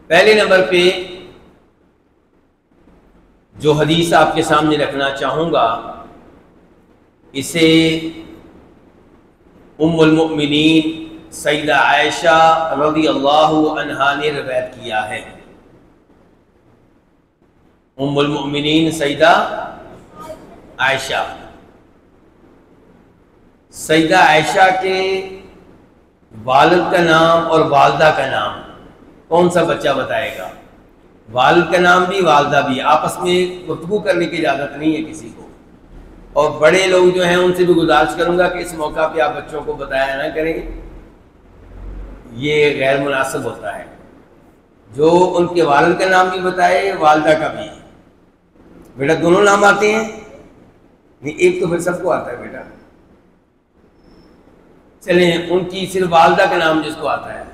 पहले नंबर पे जो हदीस आपके सामने रखना चाहूँगा इसे उम्मुल मुमिनीन सैयदा आयशा रज़ियल्लाहु अन्हा ने रिवायत किया है। उम्मुल मुमिनीन सैयदा आयशा, सैयदा आयशा के वालिद का नाम और वालदा का नाम कौन सा बच्चा बताएगा? वालिद का नाम भी वालदा भी, आपस में गुफ्तगू करने की इजाज़त नहीं है किसी को। और बड़े लोग जो हैं उनसे भी गुजारिश करूंगा कि इस मौका पे आप बच्चों को बताया ना करें, ये गैर मुनासिब होता है। जो उनके वालिद का नाम भी बताए, वालदा का भी। बेटा दोनों नाम आते हैं? नहीं, एक तो फिर सबको आता है बेटा। चलें, उनकी सिर्फ वालदा का नाम जिसको आता है।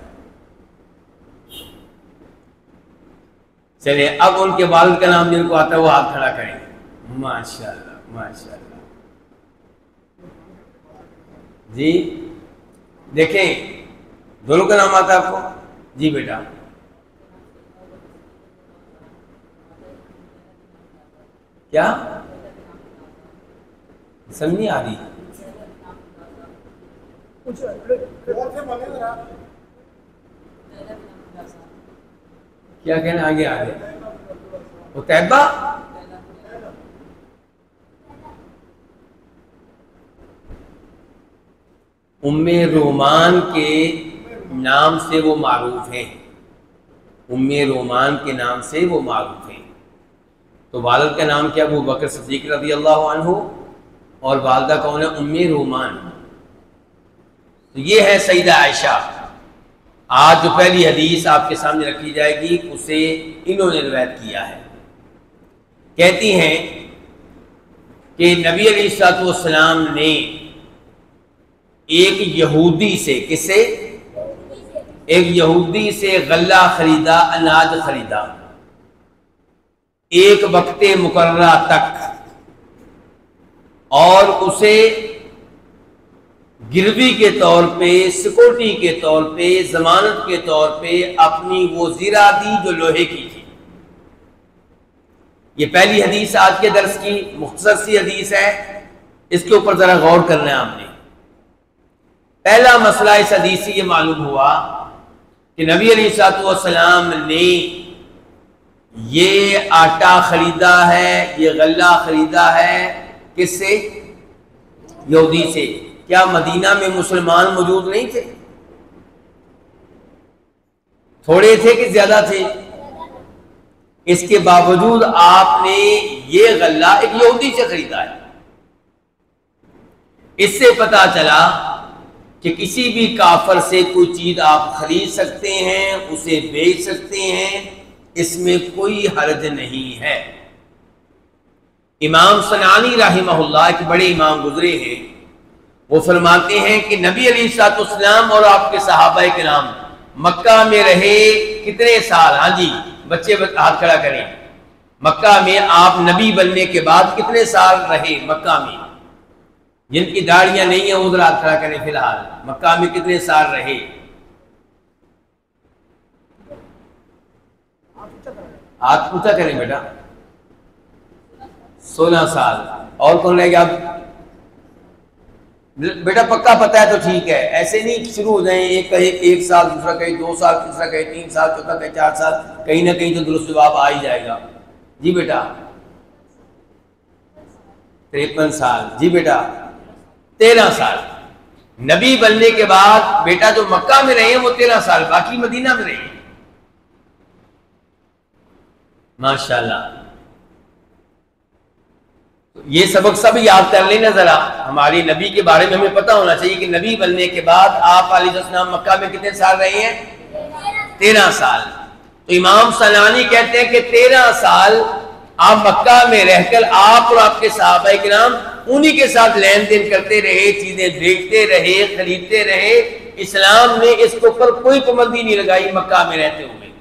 चलिए, अब उनके वालिद का नाम जिनको आता है वो हाथ खड़ा करेंगे। माशाल्लाह माशाल्लाह जी। देखें, दोनों का नाम आता है आपको? जी बेटा। क्या समझ नहीं आ रही? क्या कहना? आगे आगे वो तैयबा। उम्मे रोमान के नाम से वो मारूफ हैं। उम्मे रोमान के नाम से वो मारूफ हैं। तो वालिद का नाम क्या? अबू बकर सिद्दीक रज़ियल्लाहु अन्हु, और वालदा कौन है? उम्मे रोमान। तो ये है सैयदा आयशा। आज जो पहली हदीस आपके सामने रखी जाएगी उसे इन्होंने रिवायत किया है। कहती हैं कि नबी अलैहिस्सलातु वस्सलाम ने एक यहूदी से, किससे? एक यहूदी से गल्ला खरीदा, अनाज खरीदा एक वक्ते मुकर्ररा तक, और उसे गिरवी के तौर पे, सिक्योरिटी के तौर पे, जमानत के तौर पे अपनी वो ज़ीरा दी जो लोहे की थी। ये पहली हदीस आज के दर्स की मुख्तसर सी हदीस है, इसके ऊपर जरा गौर करना है आपने। पहला मसला इस हदीस से ये मालूम हुआ कि नबी अलैहिस्सलातु वस्सलाम ने ये आटा खरीदा है, ये गल्ला खरीदा है किससे? यहूदी से। क्या मदीना में मुसलमान मौजूद नहीं थे? थोड़े थे कि ज्यादा थे? इसके बावजूद आपने ये गल्ला एक यहूदी से खरीदा है। इससे पता चला कि किसी भी काफर से कोई चीज आप खरीद सकते हैं, उसे बेच सकते हैं, इसमें कोई हर्ज नहीं है। इमाम सनानी रहमहुल्लाह एक बड़े इमाम गुजरे हैं, वो फरमाते हैं कि नबी अलैहिस्सलातु वस्सलाम और आपके सहाबाए किराम मक्का में रहे कितने साल? हाँ जी बच्चे हाथ खड़ा करें। मक्का में आप नबी बनने के बाद कितने साल रहे मक्का में? जिनकी दाढ़ियां नहीं है उधर हाथ खड़ा करें। फिलहाल मक्का में कितने साल रहे? हाथ ऊंचा करें बेटा। 16 साल। और कौन रहेगा? आप बेटा पक्का पता है तो ठीक है, ऐसे नहीं शुरू हो जाए एक कहे 1 साल, दूसरा कहे 2 साल, तीसरा कहे 3 साल, चौथा कहे 4 साल, कहीं ना कहीं तो दुरुस्त जवाब आ ही जाएगा। जी बेटा 53 साल। जी बेटा 13 साल। नबी बनने के बाद बेटा जो मक्का में रहे वो 13 साल, बाकी मदीना में रहे। माशाल्लाह। ये सबक सब याद कर लेना जरा। हमारी नबी के बारे में हमें पता होना चाहिए कि नबी बनने के बाद आप अलैहिस्सलाम मक्का में कितने साल रहे हैं? 13 साल। तो इमाम सनानी कहते हैं कि 13 साल आप मक्का में रहकर आप और आपके सहाबाए किराम उन्हीं के साथ लेन देन करते रहे, चीजें देखते रहे, खरीदते रहे। इस्लाम ने इसके ऊपर कोई पाबंदी नहीं लगाई मक्का में रहते हुए।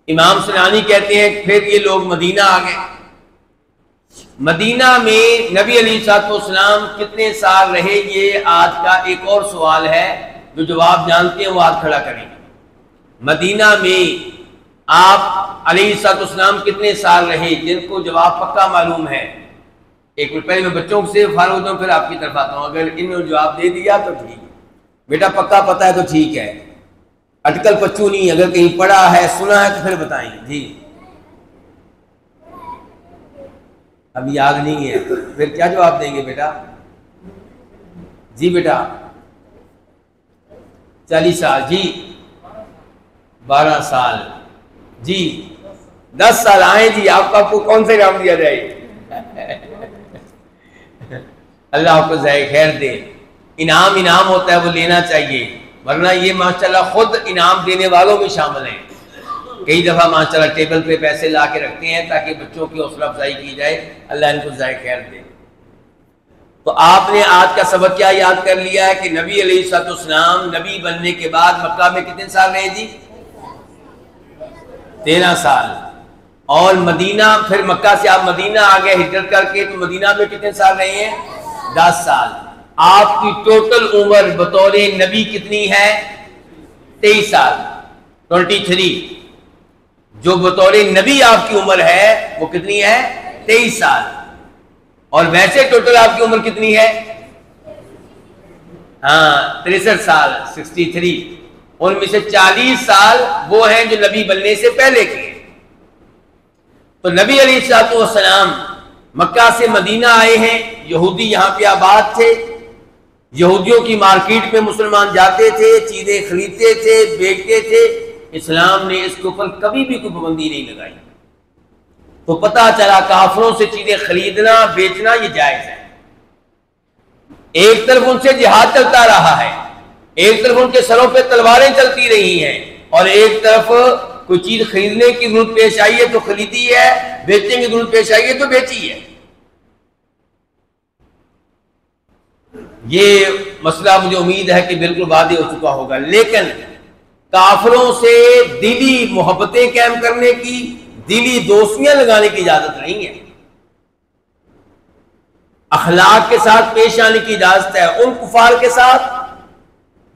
इमाम सनानी कहते हैं फिर ये लोग मदीना आ गए। मदीना में नबी अलैहिस्सलाम कितने साल रहे? ये आज का एक और सवाल है। जो जवाब जानते हैं वो हाथ खड़ा करें। मदीना में आप अलैहिस्सलाम कितने साल रहे, जिनको जवाब पक्का मालूम है। एक मिनट पहले मैं बच्चों से फारूक होता हूँ, फिर आपकी तरफ आता हूँ। अगर इन्होंने जवाब दे दिया तो ठीक है, बेटा पक्का पता है तो ठीक है, अटकल पच्चू नहीं। अगर कहीं पढ़ा है सुना है तो फिर बताएं जी। अब याद नहीं है तो फिर क्या जवाब देंगे बेटा? जी बेटा 40 साल जी, 12 साल जी, 10 साल आए जी। आपको कौन से काम दिया जाए? अल्लाह आपको ज़ाय खैर दे। इनाम होता है, वो लेना चाहिए, वरना ये माशाल्लाह खुद इनाम देने वालों में शामिल हैं। कई दफ़ा माशाल्लाह टेबल पे पैसे ला के रखते हैं ताकि बच्चों की हौसला अफजाई की जाए। अल्लाह इनको ज़ाय खैर दे। तो आपने आज का सबक क्या याद कर लिया है कि नबी अलैहिस्सलाम नबी बनने के बाद मक्का में कितने साल रहे जी? 13 साल। और मदीना, फिर मक्का से आप मदीना आ गए हिजरत करके, तो मदीना में कितने साल रहे हैं? 10 साल। आपकी टोटल उम्र बतौर नबी कितनी है? 23 साल, 23। जो बतौर नबी आपकी उम्र है वो कितनी है? 23 साल। और वैसे टोटल आपकी उम्र कितनी है? हाँ 63 साल, 63। उनमें से 40 साल वो हैं जो नबी बनने से पहले के। तो नबी अलैहिस्सलाम मक्का से मदीना आए हैं। यहूदी यहाँ पे आबाद थे। यहूदियों की मार्केट में मुसलमान जाते थे, चीजें खरीदते थे, बेचते थे। इस्लाम ने इसके ऊपर कभी भी कोई पाबंदी नहीं लगाई। तो पता चला काफिरों से चीजें खरीदना बेचना ये जायज है। एक तरफ उनसे जिहाद चलता रहा है, एक तरफ उनके सरों पे तलवारें चलती रही हैं, और एक तरफ कोई चीज खरीदने की जरूरत पेश आई है तो खरीदी है, बेचने की जरूरत पेश आई है तो बेची है। ये मसला मुझे उम्मीद है कि बिल्कुल वादे हो चुका होगा। लेकिन काफिरों से दिली मोहब्बतें कायम करने की, दिली दोस्तियां लगाने की इजाजत नहीं है। अखलाक के साथ पेश आने की इजाजत है उन कुफार के साथ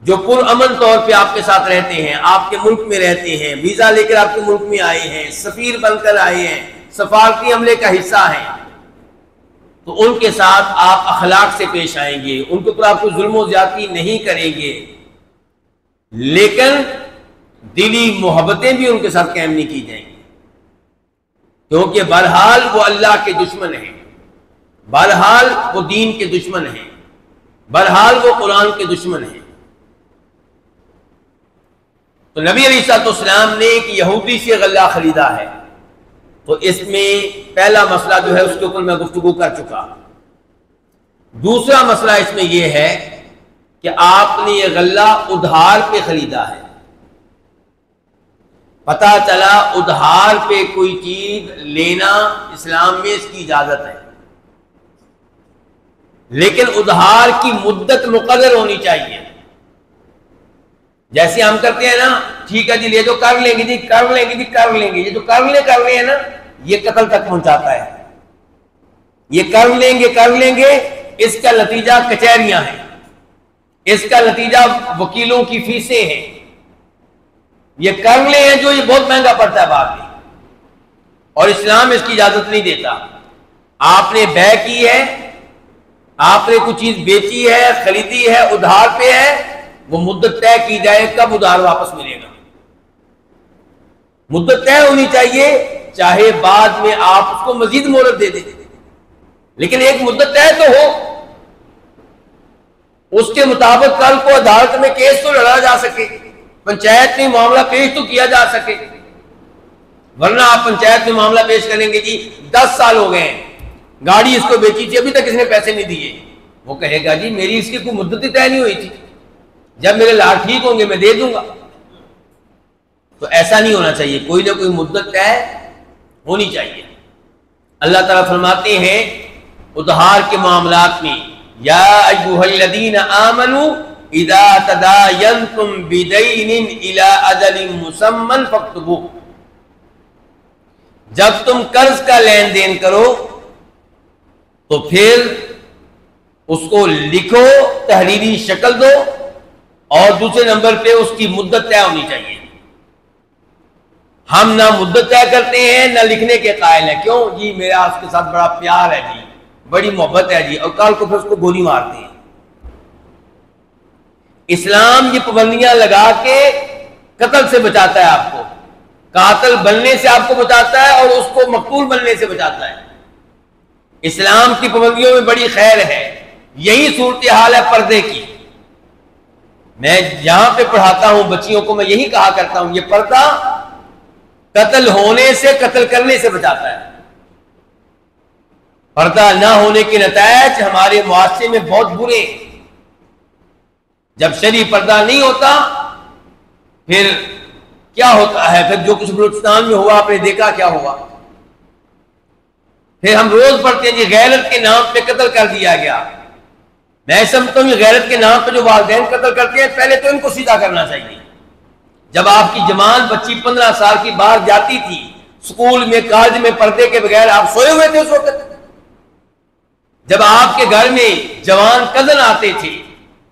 जो पुरअमन तौर पे आपके साथ रहते हैं, आपके मुल्क में रहते हैं, वीजा लेकर आपके मुल्क में आए हैं, सफीर बनकर आए हैं, सफारती हमले का हिस्सा हैं। तो उनके साथ आप अखलाक से पेश आएंगे, उनके ऊपर आप कोई जुल्म ज्यादती नहीं करेंगे, लेकिन दिली मोहब्बतें भी उनके साथ कायम नहीं की जाएंगी। क्योंकि बहरहाल वो अल्लाह के दुश्मन हैं, बहरहाल वो दीन के दुश्मन हैं, बहरहाल वो कुरान के दुश्मन हैं। तो नबी अलैहिस्सलाम ने एक यहूदी से गल्ला खरीदा है। तो इसमें पहला मसला जो है उसके ऊपर मैं गुफ्तगू कर चुका। दूसरा मसला इसमें यह है कि आपने ये गल्ला उधार पे खरीदा है। पता चला उधार पे कोई चीज लेना इस्लाम में इसकी इजाजत है, लेकिन उधार की मुद्दत मुकर्रर होनी चाहिए। जैसे हम करते हैं ना, ठीक है जी ले जो कर लेंगे जी, कर लेंगे जी, कर लेंगे। ये जो कर रहे हैं ना, ये कत्ल तक पहुंचाता है। ये कर लेंगे, इसका नतीजा कचहरियां हैं, इसका नतीजा वकीलों की फीसें हैं। ये कर ले हैं जो ये बहुत महंगा पड़ता है बाद में, और इस्लाम इसकी इजाजत नहीं देता। आपने बै की है, आपने कुछ चीज बेची है, खरीदी है, उधार पे है, वो मुद्दत तय की जाए कब उधार वापस मिलेगा। मुद्दत तय होनी चाहिए, चाहे बाद में आप उसको मजीद मोहलत दे दें, लेकिन एक मुद्दत तय तो हो, उसके मुताबिक कल को अदालत में केस तो लड़ा जा सके, पंचायत में मामला पेश तो किया जा सके। वरना आप पंचायत में मामला पेश करेंगे जी 10 साल हो गए हैं, गाड़ी इसको बेची थी, अभी तक इसने पैसे नहीं दिए। वो कहेगा जी मेरी इसकी कोई मुद्दत ही तय नहीं हुई थी, जब मेरे लाल ठीक होंगे मैं दे दूंगा। तो ऐसा नहीं होना चाहिए, कोई ना कोई मुद्दत तय होनी चाहिए। अल्लाह ताला फरमाते हैं उधार के मामलात में, या अय्युहल्लज़ीना आमनू इज़ा तदायनतुम बिदैनिन इला अजलिन मुसम्मन फक्तबू। जब तुम कर्ज का लेन देन करो तो फिर उसको लिखो, तहरीरी शक्ल दो, और दूसरे नंबर पे उसकी मुद्दत तय होनी चाहिए। हम ना मुद्दत तय करते हैं ना लिखने के कायल हैं। क्यों जी? मेरा उसके साथ बड़ा प्यार है जी, बड़ी मोहब्बत है जी, और कल को फिर उसको गोली मारते हैं। इस्लाम ये पाबंदियां लगा के कत्ल से बचाता है आपको, कातिल बनने से आपको बचाता है और उसको मकतूल बनने से बचाता है। इस्लाम की पाबंदियों में बड़ी खैर है। यही सूरत हाल है पर्दे की। मैं यहां पे पढ़ाता हूं बच्चियों को, मैं यही कहा करता हूं, ये पर्दा कत्ल होने से, कत्ल करने से बचाता है। पर्दा ना होने के नतायज हमारे मुआशरे में बहुत बुरे। जब शरी पर्दा नहीं होता फिर क्या होता है? फिर जो कुछ बलूचिस्तान में हुआ आपने देखा क्या हुआ। फिर हम रोज पढ़ते हैं कि गैरत के नाम पे कत्ल कर दिया गया। मैं समझता हूं गैरत के नाम पे जो वालिदैन कत्ल करते हैं, पहले तो इनको सीधा करना चाहिए। जब आपकी जवान बच्ची 15 साल की बाहर जाती थी, स्कूल में कॉलेज में पर्दे के बगैर आप सोए हुए थे उस वक्त। जब आपके घर में जवान कजन आते थे,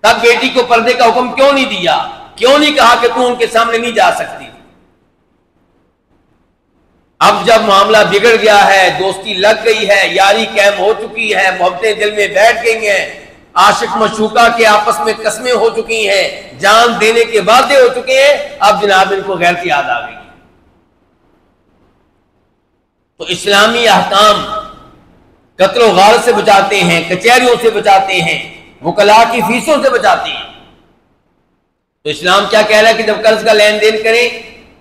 तब बेटी को पर्दे का हुक्म क्यों नहीं दिया? क्यों नहीं कहा कि तू उनके सामने नहीं जा सकती? अब जब मामला बिगड़ गया है, दोस्ती लग गई है, यारी कायम हो चुकी है, मोहब्बतें दिल में बैठ गई हैं, आशिक मशूका के आपस में कस्में हो चुकी हैं, जान देने के वादे हो चुके हैं, अब जनाब इनको गैरत याद आ गई। तो इस्लामी अहकाम कत्ल गारत से बचाते हैं, कचहरियों से बचाते हैं, वकला की फीसों से बचाते हैं। तो इस्लाम क्या कह रहा है कि जब कर्ज का लेन देन करें,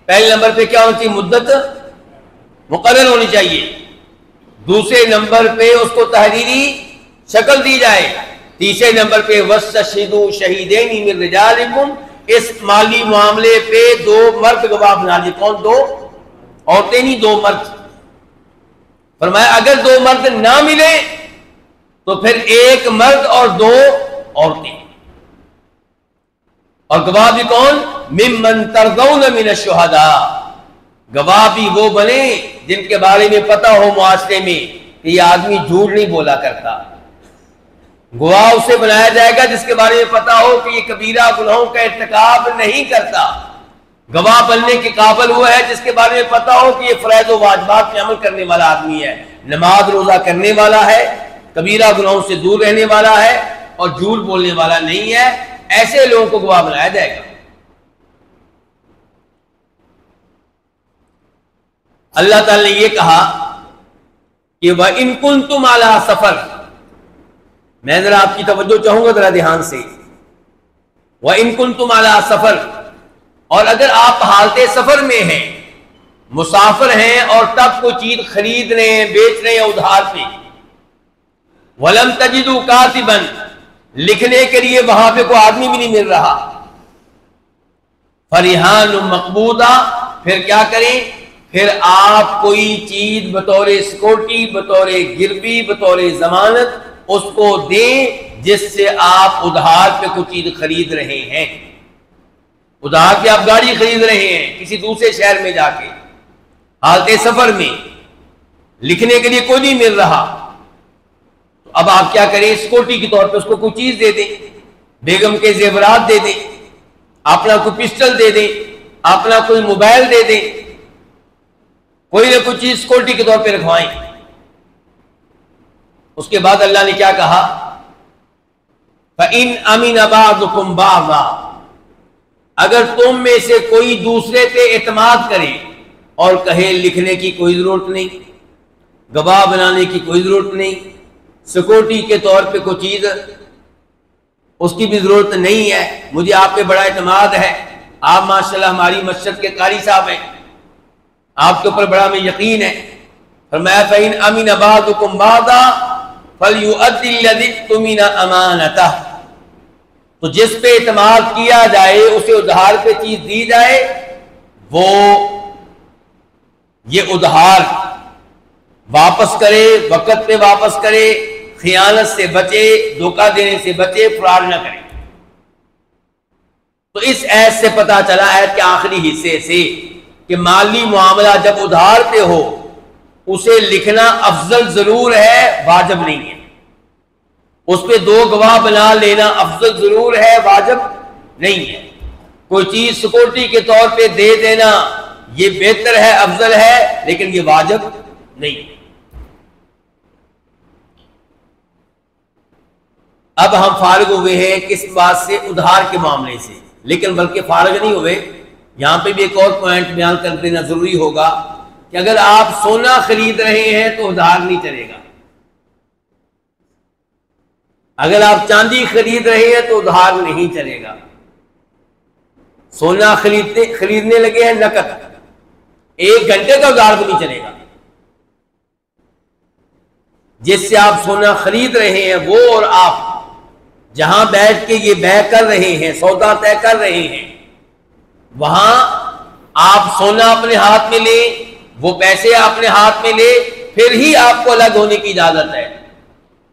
पहले नंबर पे क्या होनी चाहिए? मुद्दत मुकर्रर होनी चाहिए। दूसरे नंबर पे उसको तहरीरी शक्ल दी जाए। तीसरे नंबर पे वस्तशहिदू शहीदैन मिन रिजालिकुम, इस माली मामले पे 2 मर्द गवाह बना ली। कौन? 2 औरतें नहीं, 2 मर्द। फरमाया अगर 2 मर्द ना मिले तो फिर 1 मर्द और 2 औरतें। और गवाह भी कौन? मिम्मन तरदौन मिन शुहदा, गवाह भी वो बने जिनके बारे में पता हो मुआशरे में कि ये आदमी झूठ नहीं बोला करता। गवाह उसे बनाया जाएगा जिसके बारे में पता हो कि ये कबीरा गुनाहों का इर्तिकाब नहीं करता। गवाह बनने के काबिल वो है जिसके बारे में पता हो कि ये फरैज़ व वाजिबात पे अमल करने वाला आदमी है, नमाज रोजा करने वाला है, कबीरा गुनाहों से दूर रहने वाला है और झूठ बोलने वाला नहीं है। ऐसे लोगों को गवाह बनाया जाएगा। अल्लाह ताला ने यह कहा कि वह इन कुंतुम अला सफर, मैं जरा आपकी तवज्जो चाहूंगा जरा ध्यान से। वह इन कुंतुम अला सफर, और अगर आप हालते सफर में हैं, मुसाफिर हैं और तब कोई चीज खरीद रहे हैं, बेच रहे हैं उधार पे, वलम तजिदु कातिबन, लिखने के लिए वहां पे कोई आदमी भी नहीं मिल रहा, फरिहान मकबूदा, फिर क्या करें? फिर आप कोई चीज बतौर सिक्योरिटी, बतौर गिरवी, बतौर जमानत उसको दें जिससे आप उधार पे कोई चीज खरीद रहे हैं। उधार पे आप गाड़ी खरीद रहे हैं किसी दूसरे शहर में जाके, हालते सफर में, लिखने के लिए कोई नहीं मिल रहा, तो अब आप क्या करें? सिक्योरिटी के तौर पे उसको कोई चीज दे दें, बेगम के जेवरात दे दें, अपना कोई पिस्टल दे दें, अपना कोई मोबाइल दे दें, कोई ना कोई चीज सिक्योरिटी के तौर पे रखवाएं। उसके बाद अल्लाह ने क्या कहा? फ़इन अमीन बाज़ुकुम बाज़ा, अगर तुम में से कोई दूसरे पे एतमाद करे और कहे लिखने की कोई जरूरत नहीं, गवाह बनाने की कोई जरूरत नहीं, सिक्योरिटी के तौर पे कोई चीज उसकी भी जरूरत नहीं है, मुझे आप पे बड़ा एतमाद है, आप माशाल्लाह हमारी मस्जिद के कारी साहब हैं, आपके ऊपर बड़ा हमें यकीन है। फरमाया फ़इन अमीन बाज़ुकुम बाज़ा फलयुअद्दि लज़ी तुमिना अमानतह, तो जिस पे एतमाद किया जाए उसे उधार पे चीज दी जाए, वो ये उधार वापस करे, वक्त पे वापस करे, खियानत से बचे, धोखा देने से बचे, फ्रॉड न करे। तो इस ऐत से पता चला, ऐत के आखिरी हिस्से से, कि माली मामला जब उधार पे हो उसे लिखना अफजल जरूर है, वाजिब नहीं है। उस पे 2 गवाह बना लेना अफजल जरूर है, वाजिब नहीं है। कोई चीज सिक्योरिटी के तौर पे दे देना ये बेहतर है, अफजल है, लेकिन ये वाजिब नहीं। अब हम फारिग हुए हैं किस बात से? उधार के मामले से। लेकिन बल्कि फारिग नहीं हुए, यहां पे भी एक और पॉइंट बयान कर देना जरूरी होगा कि अगर आप सोना खरीद रहे हैं तो उधार नहीं चलेगा। अगर आप चांदी खरीद रहे हैं तो उधार नहीं चलेगा। सोना खरीदने लगे हैं नकद, 1 घंटे का उधार भी नहीं चलेगा। जिससे आप सोना खरीद रहे हैं वो और आप जहां बैठ के ये बैय कर रहे हैं, सौदा तय कर रहे हैं, वहां आप सोना अपने हाथ में ले, वो पैसे अपने हाथ में ले, फिर ही आपको अलग होने की इजाजत है।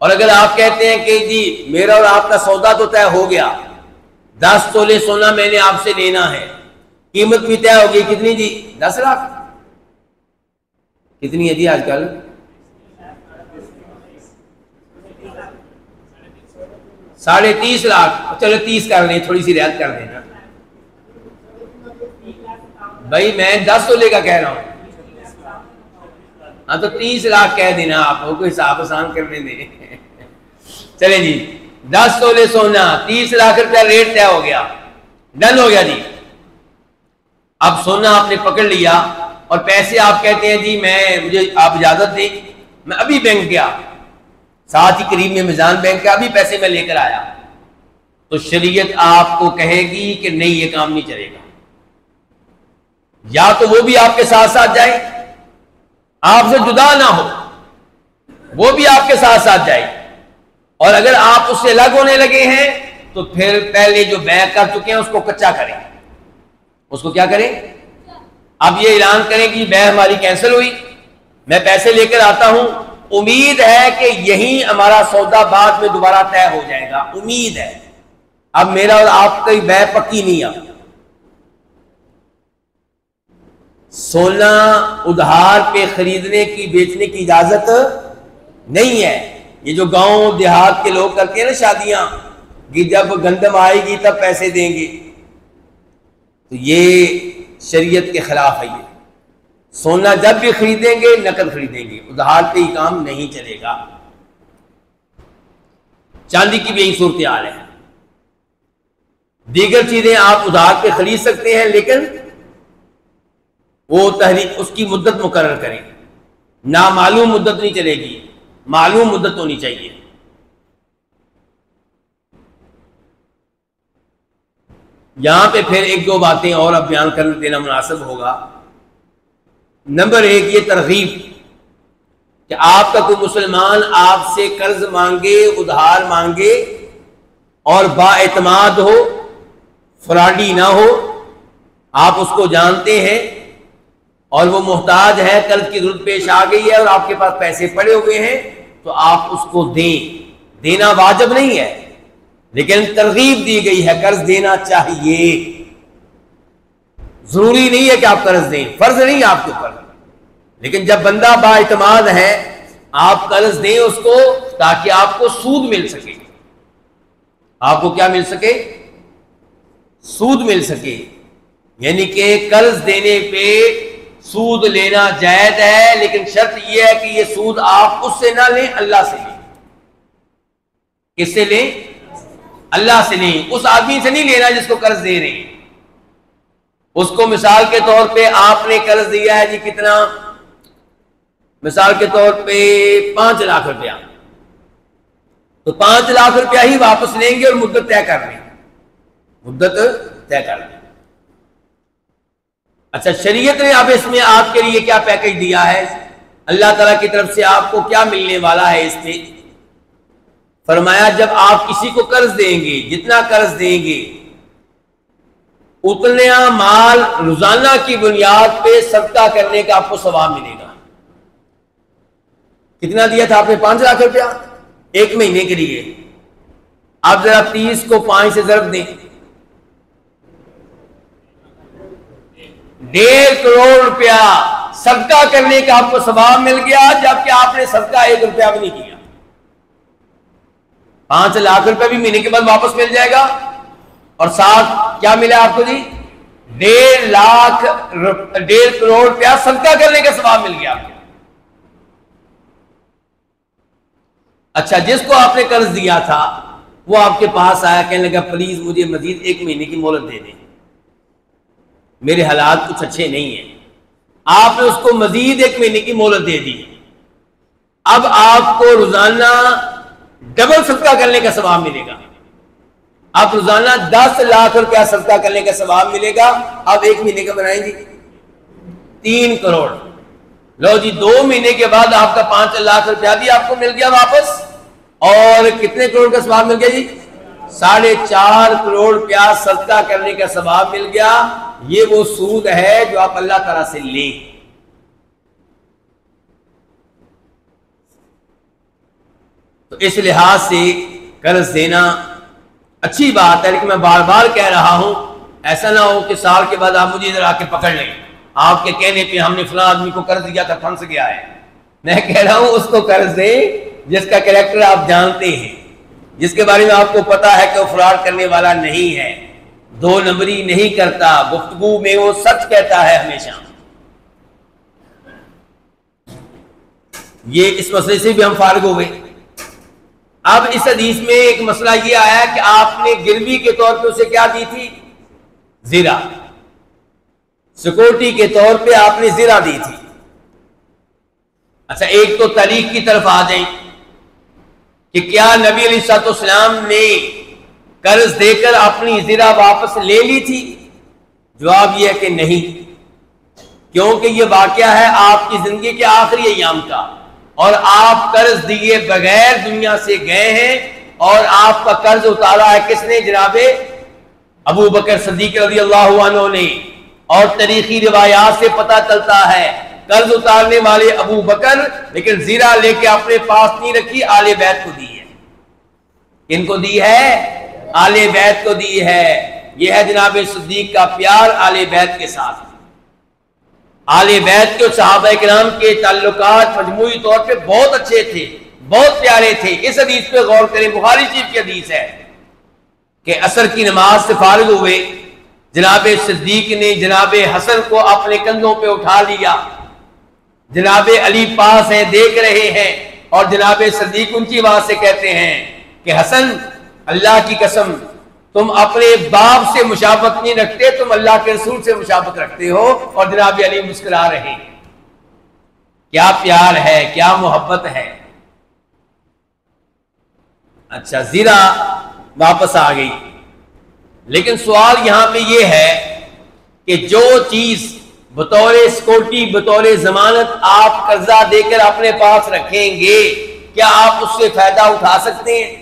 और अगर आप कहते हैं कि जी मेरा और आपका सौदा तो तय हो गया, 10 तोले सोना मैंने आपसे लेना है, कीमत भी तय हो गई, कितनी जी? 10 लाख। कितनी है जी आजकल? 30.5 लाख। चलो 30 कर लें, थोड़ी सी रियायत कर देना भाई, मैं 10 तोले का कह रहा हूं। हाँ तो 30 लाख कह देना, आपको कोई हिसाब आसान करने दें। चले जी, 10 तोले सोना, 30 लाख रुपया रेट तय हो गया, डन हो गया जी। अब सोना आपने पकड़ लिया और पैसे आप कहते हैं जी मुझे आप इजाजत दें, मैं अभी बैंक गया, साथ ही करीब में मिजान बैंक का, अभी पैसे मैं लेकर आया, तो शरीयत आपको कहेगी कि नहीं ये काम नहीं चलेगा। या तो वो भी आपके साथ साथ जाए, आपसे जुदा ना हो, वो भी आपके साथ साथ जाए, और अगर आप उससे अलग होने लगे हैं तो फिर पहले जो बैय कर चुके हैं उसको कच्चा करें। उसको क्या करें? अब ये ऐलान करें कि बैय हमारी कैंसिल हुई, मैं पैसे लेकर आता हूं, उम्मीद है कि यही हमारा सौदा बाद में दोबारा तय हो जाएगा, उम्मीद है। अब मेरा और आपकी बैय पक्की नहीं है। सोना उधार पे खरीदने की, बेचने की इजाजत नहीं है। ये जो गांव देहात के लोग करते हैं ना शादियां, कि जब गंदम आएगी तब पैसे देंगे, तो ये शरीयत के खिलाफ है। ये सोना जब भी खरीदेंगे नकद खरीदेंगे, उधार पे ही काम नहीं चलेगा। चांदी की भी यही सूरत हाल है। दीगर चीजें आप उधार पे खरीद सकते हैं, लेकिन वो तहरीक उसकी मुद्दत मुकर्रर करें। ना मालूम मुद्दत नहीं चलेगी, मालूम मुद्दत होनी चाहिए। यहां पे फिर 1-2 बातें और अब बयान कर देना मुनासिब होगा। नंबर 1 ये तरगीब कि आपका कोई मुसलमान आपसे कर्ज मांगे, उधार मांगे और बाएतमाद हो, फ्रॉडी ना हो, आप उसको जानते हैं और वो मोहताज है, कर्ज की जरूरत पेश आ गई है और आपके पास पैसे पड़े हुए हैं, तो आप उसको दें। देना वाजिब नहीं है, लेकिन तरगीब दी गई है, कर्ज देना चाहिए। जरूरी नहीं है कि आप कर्ज दें, फर्ज नहीं है आपके ऊपर, लेकिन जब बंदा बाइतमाद है आप कर्ज दें उसको, ताकि आपको सूद मिल सके। आपको क्या मिल सके? सूद मिल सके। यानी कि कर्ज देने पे सूद लेना जायज है, लेकिन शर्त यह है कि यह सूद आप उससे ना लें, अल्लाह से लें। किससे लें? अल्लाह से लें। उस आदमी से नहीं लेना जिसको कर्ज दे रहे हैं। उसको मिसाल के तौर पे आपने कर्ज दिया है जी, कितना? मिसाल के तौर पे 5 लाख रुपया, तो 5 लाख रुपया ही वापस लेंगे और मुद्दत तय कर लें, मुद्दत तय कर लें। अच्छा, शरीयत ने अब इसमें आपके लिए क्या पैकेज दिया है? अल्लाह ताला की तरफ से आपको क्या मिलने वाला है इसमें? फरमाया जब आप किसी को कर्ज देंगे, जितना कर्ज देंगे उतना माल रोजाना की बुनियाद पे सदका करने का आपको सवाब मिलेगा। कितना दिया था आपने? 5 लाख रुपया 1 महीने के लिए। आप जरा 30 को 5 से ज़रब दें, 1.5 करोड़ रुपया सदका करने का आपको सवाब मिल गया, जबकि आपने सदका 1 रुपया भी नहीं किया। 5 लाख रुपया भी महीने के बाद वापस मिल जाएगा, और साथ क्या मिला आपको जी? 1.5 करोड़ रुपया सदका करने का सवाब मिल गया आपको। अच्छा, जिसको आपने कर्ज दिया था वो आपके पास आया, कहने लगा प्लीज मुझे मजीद 1 महीने की मोहलत दे दें, मेरे हालात कुछ अच्छे नहीं है। आपने उसको मजीद 1 महीने की मोहलत दे दी। अब आपको रोजाना डबल सदका करने का सवाब मिलेगा। आप रोजाना 10 लाख रुपया सदका करने का सवाब मिलेगा। अब 1 महीने का बनाएंगे 3 करोड़। लो जी, 2 महीने के बाद आपका 5 लाख रुपया भी आपको मिल गया वापस, और कितने करोड़ का सवाब मिल गया जी? 4.5 करोड़ रुपया सदका करने का सवाब मिल गया। ये वो सूद है जो आप अल्लाह ताला से लें। तो इस लिहाज से कर्ज देना अच्छी बात है, लेकिन मैं बार बार कह रहा हूं, ऐसा ना हो कि साल के बाद आप मुझे इधर आके पकड़ लें, आपके कहने पे हमने फलां आदमी को कर्ज दिया था, फंस गया है। मैं कह रहा हूं उसको कर्ज दे जिसका कैरेक्टर आप जानते हैं, जिसके बारे में आपको पता है कि वो फ्रॉड करने वाला नहीं है, 2 नंबरी नहीं करता, गुफ्तगू में वो सच कहता है हमेशा। ये इस मसले से भी हम फारिग हो गए। अब इस हदीस में एक मसला ये आया कि आपने गिरवी के तौर पे उसे क्या दी थी? जीरा। सिक्योरिटी के तौर पे आपने जीरा दी थी। अच्छा, एक तो तारीख की तरफ आ जाए कि क्या नबी अलैहिस्सलाम ने कर्ज देकर अपनी जीरा वापस ले ली थी? जवाब यह है कि नहीं, क्योंकि यह वाकया है आपकी जिंदगी के आखिरी अय्याम का, और आप कर्ज दिए बगैर दुनिया से गए हैं, और आपका कर्ज उतारा है किसने? जनाबे अबू बकर सिद्दीक रज़ियल्लाहु अन्हु ने। और तारीखी रिवायात से पता चलता है कर्ज उतारने वाले अबू बकर, लेकिन जीरा लेके अपने पास नहीं रखी, आले बैत को दी है। किनको दी है? आले बैत को दी है। यह है जनाबे सिद्दीक का प्यार आले बैत के साथ। आले बैत के सहाबा किराम के ताल्लुकात मजमूई तौर पे बहुत अच्छे थे, बहुत प्यारे थे। इस हदीस पे गौर करें, बुखारी शरीफ की हदीस है कि असर की नमाज से फारिग हुए, जनाबे सिद्दीक ने जनाबे हसन को अपने कंधों पे उठा लिया। जनाबे अली पास हैं, देख रहे हैं, और जनाबे सिद्दीक ऊंची आवाज से कहते हैं कि हसन, अल्लाह की कसम, तुम अपने बाप से मुशाबत नहीं रखते, तुम अल्लाह के रसूल से मुशाबत रखते हो। और जनाब अली मुस्कुरा रहे। क्या प्यार है, क्या मोहब्बत है। अच्छा, जीरा वापस आ गई, लेकिन सवाल यहां पे ये है कि जो चीज बतौर सिक्योरिटी, बतौर जमानत आप कर्जा देकर अपने पास रखेंगे, क्या आप उससे फायदा उठा सकते हैं?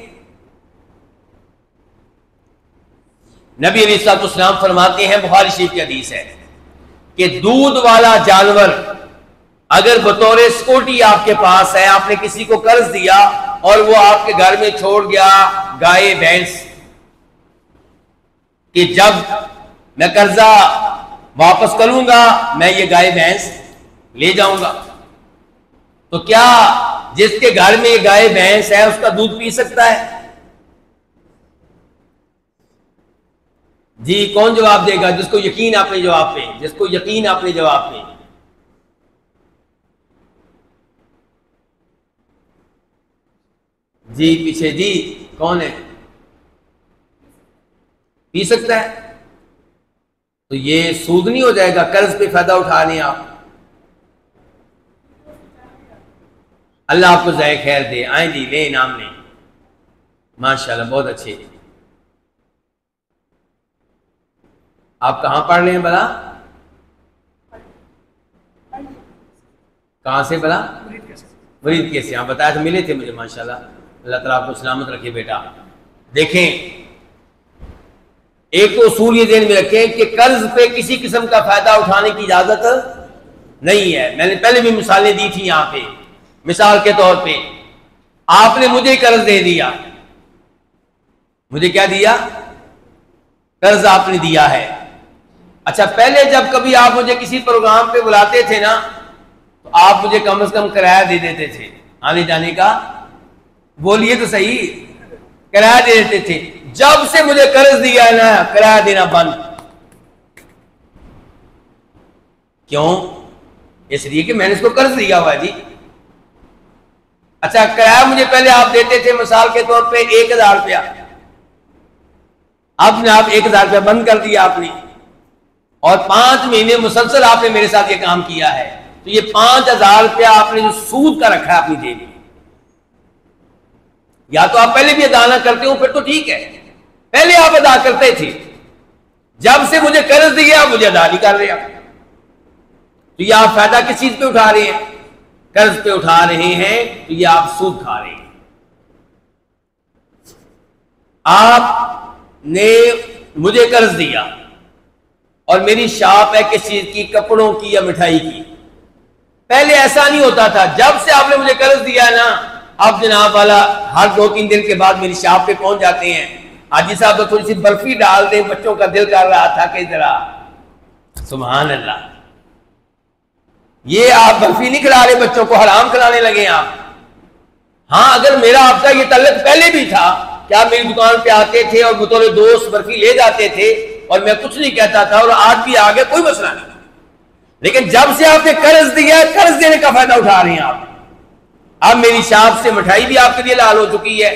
नबी अलैहिस्सलाम फरमाते हैं, बुखारी शरीफ की हदीस है कि दूध वाला जानवर अगर बतौर सिक्योरिटी आपके पास है, आपने किसी को कर्ज दिया और वो आपके घर में छोड़ गया गाय भैंस, कि जब मैं कर्जा वापस करूंगा मैं ये गाय भैंस ले जाऊंगा, तो क्या जिसके घर में गाय भैंस है उसका दूध पी सकता है? जी, कौन जवाब देगा? जिसको यकीन अपने जवाब पे, जिसको यकीन अपने जवाब पे। जी पीछे, जी कौन है? पी सकता है? तो ये सूद नहीं हो जाएगा? कर्ज पे फायदा उठा लें आप। अल्लाह आपको ज़ाय खैर दे। आए जी, ले इनाम लें। माशाल्लाह, बहुत अच्छे। आप कहां पढ़ रहे हैं भला? कहां से भला? मुरीद कैसे? आप बताया तो मिले थे मुझे, माशाल्लाह। अल्लाह ताला आपको सलामत रखे बेटा। देखें, एक तो उसूल ये ध्यान में रखें कि कर्ज पे किसी किस्म का फायदा उठाने की इजाजत नहीं है। मैंने पहले भी मिसालें दी थी यहां पे। मिसाल के तौर पे आपने मुझे कर्ज दे दिया, मुझे क्या दिया? कर्ज आपने दिया है। अच्छा, पहले जब कभी आप मुझे किसी प्रोग्राम पे बुलाते थे ना, तो आप मुझे कम से कम किराया दे देते थे आने जाने का। बोलिए तो सही, किराया दे देते थे। जब से मुझे कर्ज दिया है ना, किराया देना बंद। क्यों? इसलिए कि मैंने इसको कर्ज दिया हुआ है जी। अच्छा, किराया मुझे पहले आप देते थे मिसाल के तौर पे 1000 रुपया, अब आप 1000 रुपया बंद कर दिया आपने, और 5 महीने मुसलसल आपने मेरे साथ ये काम किया है, तो ये 5000 रुपया आपने जो सूद का रखा है अपनी जेब में, या तो आप पहले भी अदा ना करते हो फिर तो ठीक है, पहले आप अदा करते थे, जब से मुझे कर्ज दिया मुझे अदा नहीं कर रहे आप, तो ये आप फायदा किस चीज पे उठा रहे हैं? कर्ज पे उठा रहे हैं, तो ये आप सूद खा रहे हैं। आपने मुझे कर्ज दिया और मेरी शॉप है किस चीज की? कपड़ों की या मिठाई की। पहले ऐसा नहीं होता था, जब से आपने मुझे कर्ज दिया है ना, अब जनाब वाला हर 2-3 दिन के बाद मेरी शॉप पे पहुंच जाते हैं, हाजी साहब तो थोड़ी सी बर्फी डाल दें, बच्चों का दिल कर रहा था कि जरा। सुभान अल्लाह, ये आप बर्फी नहीं खिला रहे बच्चों को, हराम खिलाने लगे आप। हाँ, अगर मेरा आपका ये तल्लक पहले भी था कि आप मेरी दुकान पे आते थे और बतौर दोस्त बर्फी ले जाते थे और मैं कुछ नहीं कहता था, और आज भी आ गए, कोई मसला नहीं, लेकिन जब से आपने कर्ज दिया, कर्ज देने का फायदा उठा रहे हैं आप। अब मेरी शॉप से मिठाई भी आपके लिए लाल हो चुकी है,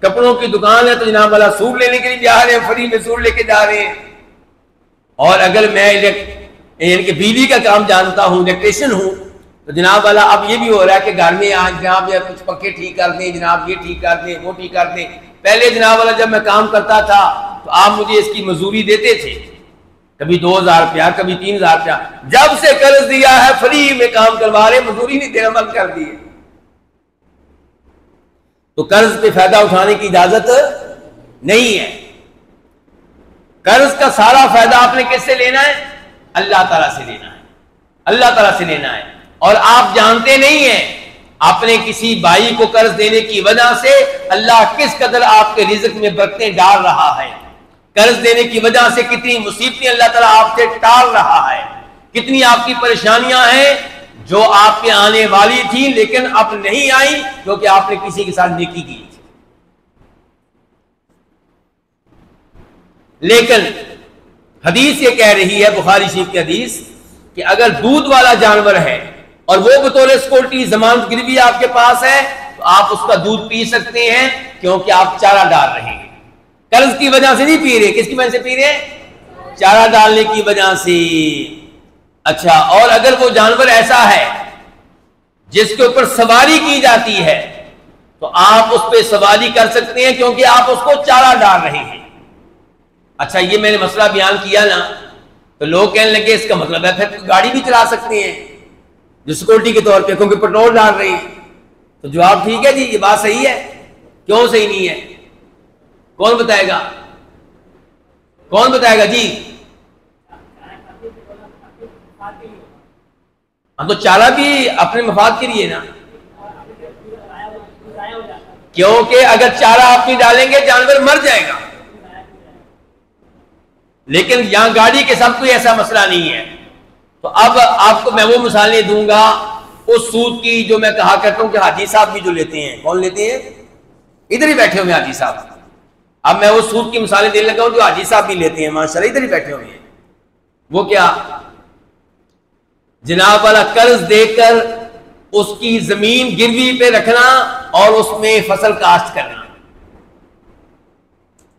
कपड़ों की दुकान है तो जनाब वाला सूट लेने के लिए जा रहे हैं, फ्री में सूट लेके जा रहे हैं। और अगर मैं यानी कि बिजली का काम जानता हूँ, इलेक्ट्रिशियन हूँ, तो जनाब वाला अब ये भी हो रहा है कि घर में आज जनाब या कुछ पक्के ठीक कर दें, जनाब ये ठीक कर दें, वो ठीक कर दें। पहले जनाब वाला जब मैं काम करता था तो आप मुझे इसकी मजदूरी देते थे, कभी 2000 रुपया, कभी 3000 रुपया। जब से कर्ज दिया है फ्री में काम करवा रहे, मजदूरी नहीं देना बंद कर दी है। तो कर्ज पे फायदा उठाने की इजाजत नहीं है। कर्ज का सारा फायदा आपने किससे लेना है? अल्लाह ताला से लेना है, अल्लाह ताला से लेना है। और आप जानते नहीं हैं अपने किसी भाई को कर्ज देने की वजह से अल्लाह किस कदर आपके रिज़्क में बरकतें डाल रहा है, कर्ज देने की वजह से कितनी मुसीबतें अल्लाह ताला आपसे टाल रहा है, कितनी आपकी परेशानियां हैं जो आपके आने वाली थी लेकिन अब नहीं आई क्योंकि आपने किसी के साथ नेकी की थी। लेकिन हदीस ये कह रही है, बुखारी शरीफ की हदीस, कि अगर दूध वाला जानवर है और वो बतौर सिक्योरिटी जमानत गिरवी आपके पास है तो आप उसका दूध पी सकते हैं क्योंकि आप चारा डाल रहे हैं। कर्ज की वजह से नहीं पी रहे, किसकी वजह से पी रहे हैं? चारा डालने की वजह से। अच्छा, और अगर वो जानवर ऐसा है जिसके ऊपर सवारी की जाती है तो आप उस पर सवारी कर सकते हैं क्योंकि आप उसको चारा डाल रहे हैं। अच्छा, ये मैंने मसला बयान किया ना, तो लोग कहने लगे इसका मतलब है फिर गाड़ी भी चला सकते हैं जो सिक्योरिटी के तौर पे क्योंकि पेट्रोल डाल रहे हैं। तो जवाब ठीक है जी, ये बात सही है। क्यों सही नहीं है? कौन बताएगा? कौन बताएगा जी? हम तो चारा भी अपने मफाद के लिए ना, क्योंकि अगर चारा आप नहीं डालेंगे जानवर मर जाएगा। लेकिन यहां गाड़ी के साथ कोई ऐसा मसला नहीं है। तो अब आपको मैं वो मिसालें दूंगा उस सूद की जो मैं कहा करता हूं कि हाजी साहब भी जो लेते हैं। कौन लेते हैं? इधर ही बैठे हुए हाजी साहब। अब मैं उस सूद की मिसालें देने लगा हूं जो हाजी साहब भी लेते हैं, माशाल्लाह इधर ही बैठे हुए हैं। वो क्या? जनाब वाला कर्ज देकर उसकी जमीन गिरवी पे रखना और उसमें फसल काश्त करना।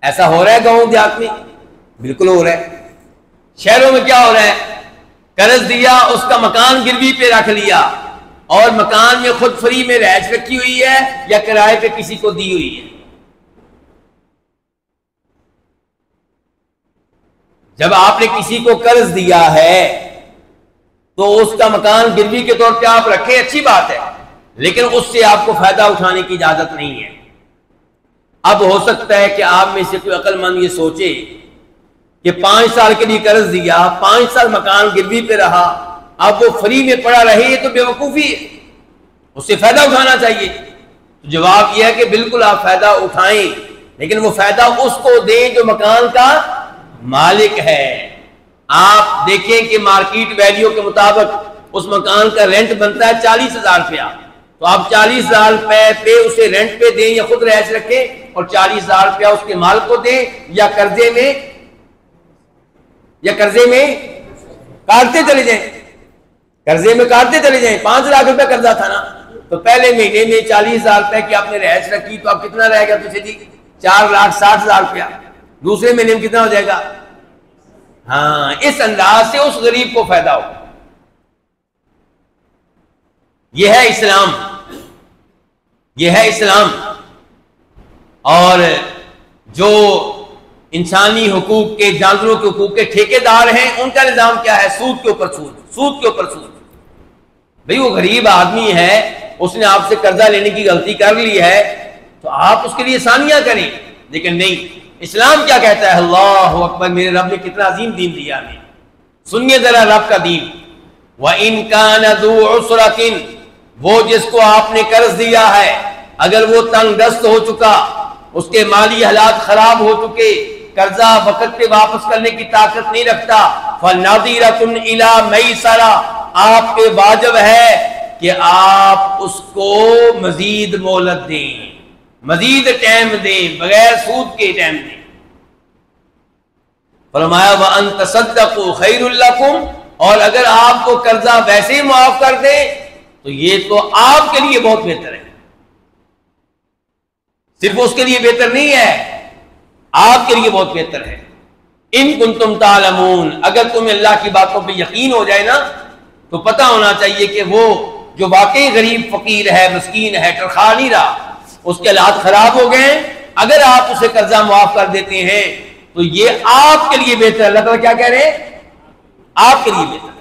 ऐसा हो रहा है गांव देहात में? बिल्कुल हो रहा है। शहरों में क्या हो रहा है? कर्ज दिया, उसका मकान गिरवी पे रख लिया और मकान में खुद फ्री में रहायश रखी हुई है या किराए पे किसी को दी हुई है। जब आपने किसी को कर्ज दिया है तो उसका मकान गिरवी के तौर पे आप रखें, अच्छी बात है, लेकिन उससे आपको फायदा उठाने की इजाजत नहीं है। अब हो सकता है कि आप में से कोई अक्लमंद ये सोचे कि 5 साल के लिए कर्ज दिया, 5 साल मकान गिरवी पे रहा, अब वो फ्री में पड़ा रहे, ये तो बेवकूफी है, उससे फायदा उठाना चाहिए। तो जवाब यह है कि बिल्कुल आप फायदा उठाएं, लेकिन वो फायदा उसको दें जो मकान का मालिक है। आप देखें कि मार्केट वैल्यू के मुताबिक उस मकान का रेंट बनता है 40,000 रुपया, तो आप 40,000 रुपए पे उसे रेंट पे दें या खुद रहायश रखें और 40,000 रुपया उसके माल को दें या कर्जे में काटते चले जाएं। कर्जे में काटते चले जाएं। 5 लाख रुपए कर्जा था ना, तो पहले महीने में 40,000 रुपए की आपने रिहायश रखी, तो अब कितना रहेगा तुझे जी? 4,60,000 रुपया। दूसरे महीने में कितना हो जाएगा? हाँ, इस अंदाज से उस गरीब को फायदा हो। यह है इस्लाम, यह है इस्लाम। और जो इंसानी हुकूक के, जानवरों के हुकूक के ठेकेदार हैं, उनका निजाम क्या है? सूद के ऊपर सूद, सूद के ऊपर सूद। भाई वो गरीब आदमी है, उसने आपसे कर्जा लेने की गलती कर ली है, तो आप उसके लिए आसानियां करें। लेकिन नहीं, इस्लाम क्या कहता है? अल्लाह अकबर, मेरे रब ने कितना अजीम दीन दिया हमें। सुनिए जरा रब का दीन। व इन कान ज़ू उसरतिन, वो जिसको आपने कर्ज दिया है, अगर वो तंगदस्त हो चुका, उसके माली हालात खराब हो चुके, कर्जा वक्त पे वापस करने की ताकत नहीं रखता, फनज़ीरतुन इला मैसरा, आप पे वाजिब है कि आप उसको मजीद मोहलत दें, मजीद टाइम दें, बगैर सूद के टाइम दें। फरमाया व अन तसद्दक़ू खैरुल लकुम, और अगर आपको कर्जा वैसे ही माफ कर दे तो ये तो आपके लिए बहुत बेहतर है। सिर्फ उसके लिए बेहतर नहीं है, आपके लिए बहुत बेहतर है। इन कुंतुम तालमून, अगर तुम्हें अल्लाह की बातों पे यकीन हो जाए ना, तो पता होना चाहिए कि वो जो वाकई गरीब फकीर है, मस्कीन है, टरखा नहीं रहा, उसके हालात खराब हो गए, अगर आप उसे कर्जा माफ कर देते हैं तो ये आपके लिए बेहतर है। अल्लाह ताला क्या कह रहे हैं? आपके लिए बेहतर है।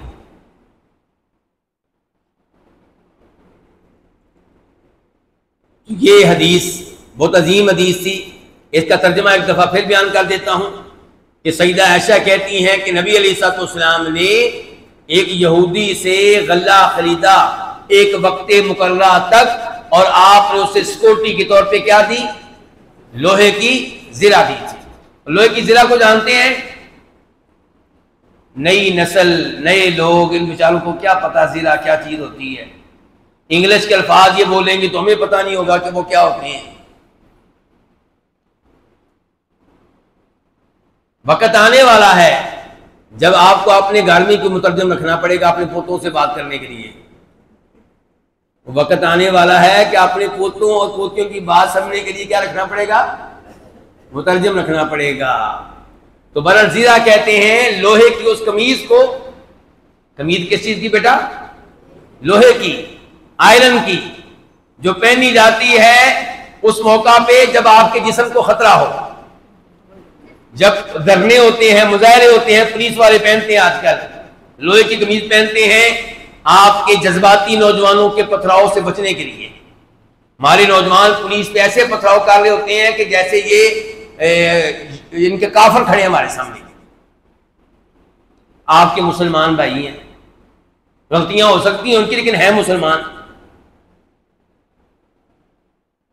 ये हदीस बहुत अजीम हदीस थी। इसका तर्जुमा एक दफा फिर बयान कर देता हूं कि सईदा आयशा कहती हैं कि नबी अलैहिस्सलाम ने एक यहूदी से गल्ला खरीदा एक वक्त मुकर्रा तक, और आपने उसे सिक्योरिटी के तौर पे क्या दी? लोहे की जिरा दी थी। लोहे की जिरा को जानते हैं? नई नस्ल, नए लोग, इन बेचारों को क्या पता जिरा क्या चीज होती है। इंग्लिश के अल्फाज ये बोलेंगे तो हमें पता नहीं होगा कि वो क्या होते हैं। वक्त आने वाला है जब आपको अपने घर में कोई मुतरजम रखना पड़ेगा अपने पोतों से बात करने के लिए। वक्त आने वाला है कि अपने पोतों और पोतियों की बात समझने के लिए क्या रखना पड़ेगा? मुतरजम रखना पड़ेगा। तो बरल जीरा कहते हैं लोहे की उस कमीज को, कमीज किस चीज की बेटा? लोहे की, आयरन की, जो पहनी जाती है उस मौका पे जब आपके जिस्म को खतरा हो, जब धरने होते हैं, मुजाहरे होते हैं, पुलिस वाले पहनते हैं आजकल लोहे की कमीज पहनते हैं आपके जज्बाती नौजवानों के पथराव से बचने के लिए। हमारे नौजवान पुलिस पे ऐसे पथराव कर रहे होते हैं कि जैसे ये इनके काफर खड़े हैं हमारे सामने। आपके मुसलमान भाई हैं, गलतियां हो सकती हैं उनकी, लेकिन है मुसलमान।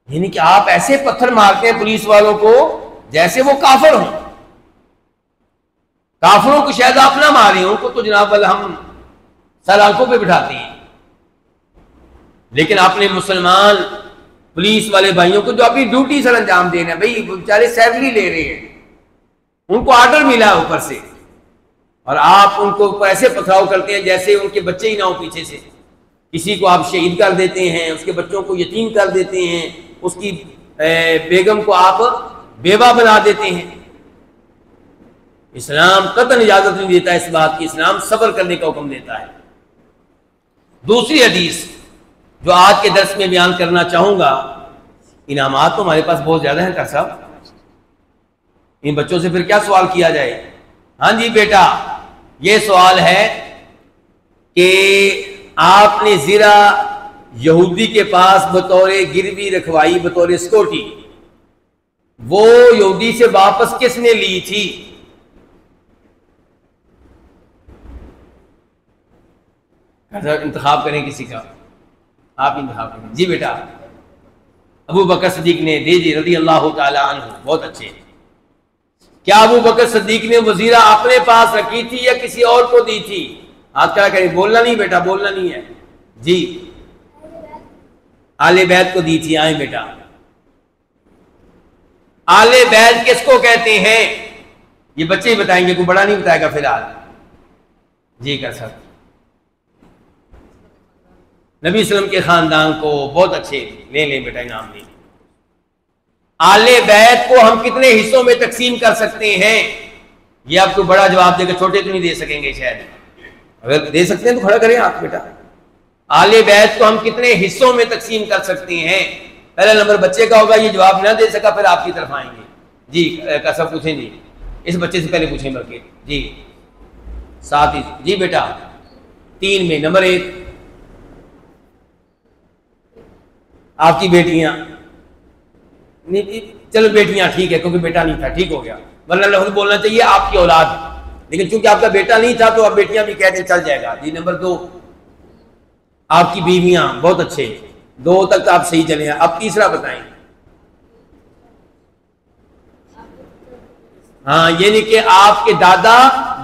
यानी कि आप ऐसे पत्थर मारते हैं पुलिस वालों को जैसे वो काफिर हों। काफिरों को शायद आप ना मारे, उनको तो जनाब वाला हम सर आंखों पे बिठाते हैं, लेकिन अपने मुसलमान पुलिस वाले भाइयों को जो अपनी ड्यूटी सर अंजाम दे रहे हैं, भाई बेचारे सैलरी ले रहे हैं, उनको ऑर्डर मिला है ऊपर से, और आप उनको ऐसे पथराव करते हैं जैसे उनके बच्चे ही ना हो पीछे से। किसी को आप शहीद कर देते हैं, उसके बच्चों को यतीम कर देते हैं, उसकी बेगम को आप बेवा बना देते हैं। इस्लाम कतई इजाजत नहीं देता इस बात की, इस्लाम सब्र करने का हुक्म देता है। दूसरी हदीस जो आज के दर्स में बयान करना चाहूंगा, इनामात तो हमारे पास बहुत ज्यादा हैं कर साहब, इन बच्चों से फिर क्या सवाल किया जाए? हाँ जी बेटा, ये सवाल है कि आपने ज़रा यहूदी के पास बतौर गिरवी रखवाई, बतौर सिक्योरिटी, वो यहूदी से वापस किसने ली थी? इंतखाब करें किसी का, आप इंतखाब करें। जी बेटा, अबू बकर सिद्दीक ने दे दी रज़ी अल्लाह ताला अन्हु। बहुत अच्छे। क्या अबू बकर सिद्दीक ने वजीरा अपने पास रखी थी या किसी और को दी थी? हाथ खड़ा करें। बोलना नहीं बेटा, बोलना नहीं है जी। आले बैत को दी थी। आए बेटा, आले बैत किसको कहते हैं? ये बच्चे ही बताएंगे, कोई बड़ा नहीं बताएगा फिलहाल। जी कर सकते। नबी वसल्लम के खानदान को बहुत अच्छे ले लें बेटा, इनाम ले। आले बैत को हम कितने हिस्सों में तकसीम कर सकते हैं? ये आपको बड़ा जवाब देगा, छोटे तो नहीं दे सकेंगे शायद, अगर दे सकते हैं तो खड़ा करें आप बेटा। आले बैत को हम कितने हिस्सों में तकसीम कर सकते हैं? पहला नंबर बच्चे का होगा, ये जवाब ना दे सका फिर आपकी तरफ आएंगे जी। कैसा पूछें जी, इस बच्चे से पहले पूछें बल्कि जी, साथ ही जी बेटा 3 में नंबर 1 आपकी बेटियां, चलो बेटियां ठीक है क्योंकि बेटा नहीं था, ठीक हो गया, वरना लफ्ज़ बोलना चाहिए आपकी औलाद, लेकिन चूंकि आपका बेटा नहीं था तो आप बेटियां भी कहते चल जाएगा जी। नंबर 2 आपकी बीवियां, बहुत अच्छे, 2 तक तो आप सही चले हैं। अब तीसरा बताएं। हाँ, ये नहीं कि आपके दादा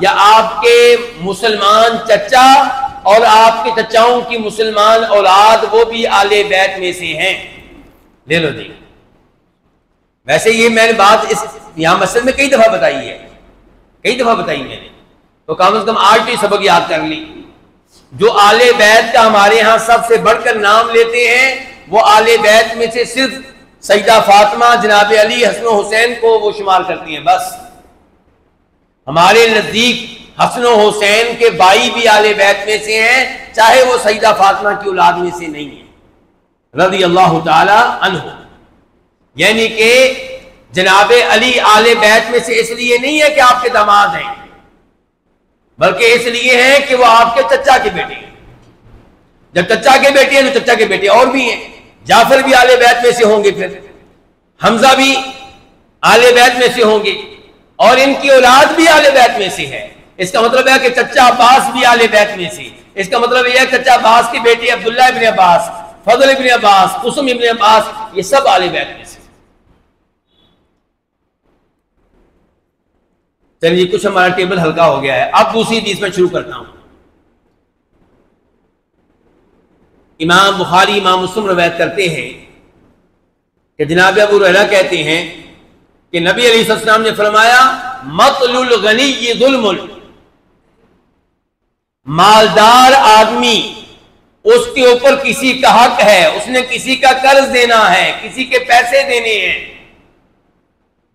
या आपके मुसलमान चचा और आपके चचाओं की मुसलमान औलाद वो भी आले बैत में से हैं, ले लो जी। वैसे ये मैंने बात इस यहां मसले में कई दफा बताई है, कई दफा बताई मैंने, तो कम से कम आज तो सबक याद कर ली। जो आले बैत का हमारे यहां सबसे बढ़कर नाम लेते हैं वो आले बैत में से सिर्फ सईदा फातिमा, जनाब अली, हसन हुसैन को वो शुमार करती हैं। बस हमारे नजदीक हसन हुसैन के भाई भी आले बैत में से हैं, चाहे वो सईदा फातिमा की औलाद में से नहीं है रज़ी अल्लाह ताला अन्हु। यानी कि जनाब अली आले बैत में से इसलिए नहीं है कि आपके दामाद हैं, बल्कि इसलिए है कि वो आपके चचा के बेटे हैं। जब चचा के बेटे हैं तो चचा के बेटे और भी हैं, जाफर भी आले बैत में से होंगे, फिर हमजा भी आले बैत में से होंगे और इनकी औलाद भी आले बैत में से है। इसका मतलब है कि चचा अब्बास भी आले बैत में से, इसका मतलब यह है चचा अब्बास की बेटी अब्दुल्ला इब्न अब्बास, फजल इब्न अब्बास, कुसुम इब्न अब्बास, ये सब आले बैत में से। चलिए कुछ हमारा टेबल हल्का हो गया है। अब दूसरी हदीस में शुरू करता हूं। इमाम बुखारी, इमाम मुस्लिम रवायत करते हैं कि जनाब अबू हुरैरा कहते हैं कि नबी अलैहि सल्लम ने फरमाया, मतलुल गनी जुल्मुन, मालदार आदमी उसके ऊपर किसी का हक है, उसने किसी का कर्ज देना है, किसी के पैसे देने हैं,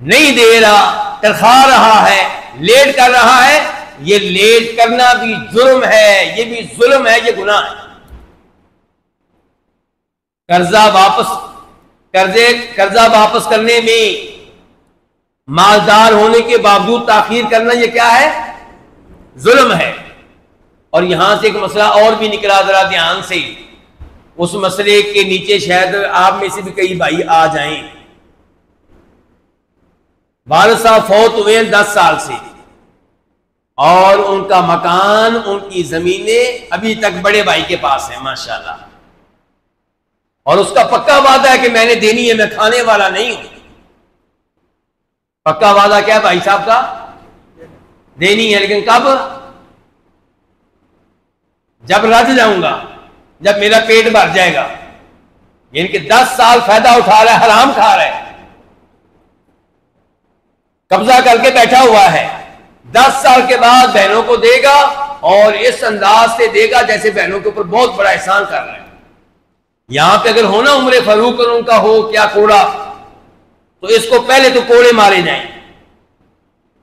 नहीं दे रहा, तरखा रहा है, लेट कर रहा है, ये लेट करना भी जुर्म है, ये भी जुल्म है, ये गुनाह है। कर्जा वापस करने में मालदार होने के बावजूद ताखीर करना, ये क्या है? जुल्म है। और यहां से एक मसला और भी निकला, जरा ध्यान से, उस मसले के नीचे शायद आप में से भी कई भाई आ जाएं। वालिद साहब फौत हुए 10 साल से और उनका मकान, उनकी जमीनें अभी तक बड़े भाई के पास है माशाल्लाह, और उसका पक्का वादा है कि मैंने देनी है, मैं खाने वाला नहीं हूं। पक्का वादा क्या है भाई साहब का? देनी है, लेकिन कब? जब रज जाऊंगा, जब मेरा पेट भर जाएगा। यानी कि 10 साल फायदा उठा रहा है, हराम खा रहा है, कब्जा करके बैठा हुआ है। 10 साल के बाद बहनों को देगा और इस अंदाज से देगा जैसे बहनों के ऊपर बहुत बड़ा एहसान कर रहा है। यहां पे अगर होना उम्र फारूक और उनका हो क्या कोड़ा, तो इसको पहले तो कोड़े मारे जाएं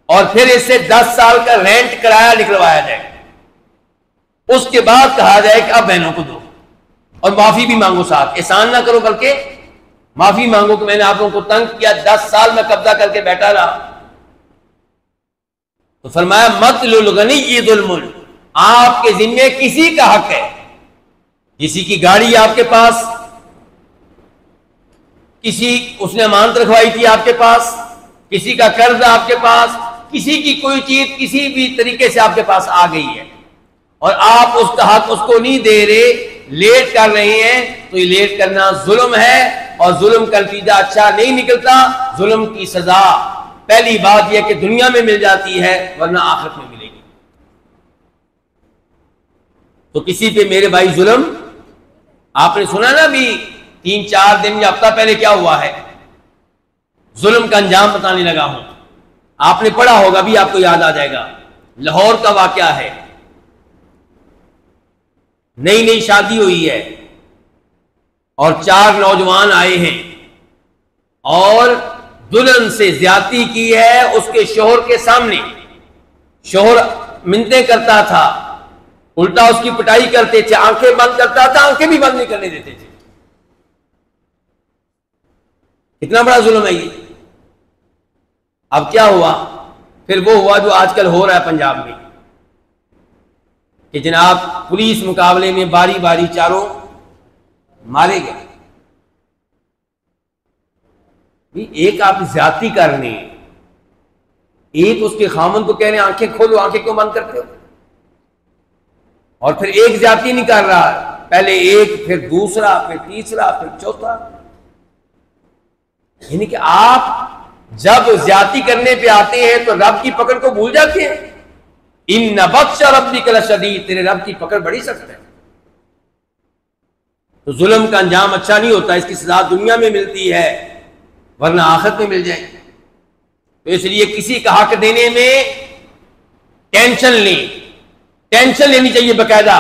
और फिर इससे 10 साल का रेंट किराया निकलवाया जाए। उसके बाद कहा जाए कि अब बहनों को दो और माफी भी मांगो, साथ एहसान ना करो बल्कि माफी मांगो कि मैंने आप लोगों को तंग किया, 10 साल में कब्जा करके बैठा रहा। तो फरमाया मतलुल गनी जुल्मुन, आपके जिम्मे किसी का हक है, किसी की गाड़ी आपके पास, किसी उसने अमानत रखवाई थी आपके पास, किसी का कर्ज आपके पास, किसी की कोई चीज किसी भी तरीके से आपके पास आ गई है और आप उसका हक उसको नहीं दे रहे, लेट कर रहे हैं, तो ये लेट करना जुल्म है और जुल्म का नतीजा अच्छा नहीं निकलता। जुल्म की सजा पहली बात यह कि दुनिया में मिल जाती है, वरना आखिरत में मिलेगी। तो किसी पे मेरे भाई जुल्म, आपने सुना ना भी 3-4 दिन या हफ्ता पहले क्या हुआ है, जुल्म का अंजाम बताने लगा हूं, आपने पढ़ा होगा भी, आपको याद आ जाएगा। लाहौर का वाकया है, नई नई शादी हुई है, और 4 नौजवान आए हैं और दुल्हन से ज्यादती की है उसके शोहर के सामने। शोहर मिन्नतें करता था, उल्टा उसकी पिटाई करते थे, आंखें बंद करता था, आंखें भी बंद नहीं करने देते थे। कितना बड़ा जुल्म है ये। अब क्या हुआ? फिर वो हुआ जो आजकल हो रहा है पंजाब में कि जनाब पुलिस मुकाबले में बारी बारी चारों मारे गए। एक आप ज्यादती कर रहे हैं, एक उसके खामन को कह रहे हैं आंखें खोलो, आंखें क्यों बंद करते हो? और फिर एक ज्यादती नहीं कर रहा, पहले एक, फिर दूसरा, फिर तीसरा, फिर चौथा। यानी कि आप जब ज्यादती करने पे आते हैं तो रब की पकड़ को भूल जाते हैं। इन्ना बत्शा रब्बिका लशदीद, तेरे रब की पकड़ बड़ी सख्त है। तो जुल्म का अंजाम अच्छा नहीं होता, इसकी सजा दुनिया में मिलती है वरना आखिरत में मिल जाएगी। तो इसलिए किसी का हक देने में टेंशन लेनी चाहिए बकायदा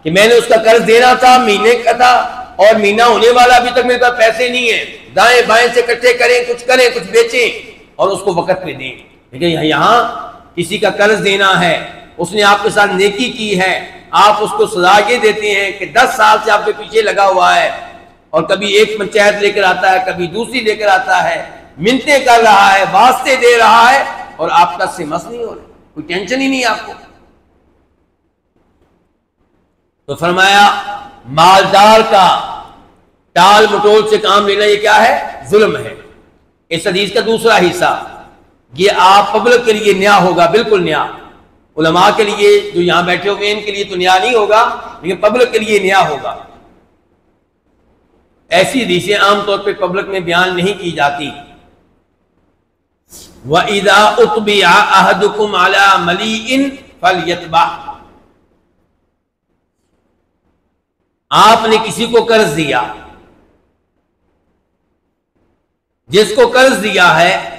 कि मैंने उसका कर्ज देना था, महीने का था और महीना होने वाला, अभी तक मेरे पास पैसे नहीं है। दाएं बाएं से इकट्ठे करें, कुछ बेचें और उसको वक्त पे दें। लेकिन यहां किसी का कर्ज देना है, उसने आपके साथ नेकी की है, आप उसको सजा ये देते हैं कि 10 साल से आपके पीछे लगा हुआ है और कभी एक पंचायत लेकर आता है, कभी दूसरी लेकर आता है, मिन्नतें कर रहा है, वास्ते दे रहा है और आपका से मस नहीं हो रहा, कोई टेंशन ही नहीं आपको। तो फरमाया मालदार का टाल मटोल से काम लेना ये क्या है? जुल्म है। इस हदीस का दूसरा हिस्सा ये आप पब्लिक के लिए न्याय होगा, बिल्कुल न्याय। उलमा के लिए जो यहां बैठे हुए इनके लिए तो न्याय नहीं होगा, लेकिन पब्लिक के लिए न्याय होगा। ऐसी हदीसें आमतौर पर पब्लिक में बयान नहीं की जाती। व इदा उतबिया अहदुकुम अला मलीइन फलयतबा, आपने किसी को कर्ज दिया, जिसको कर्ज दिया है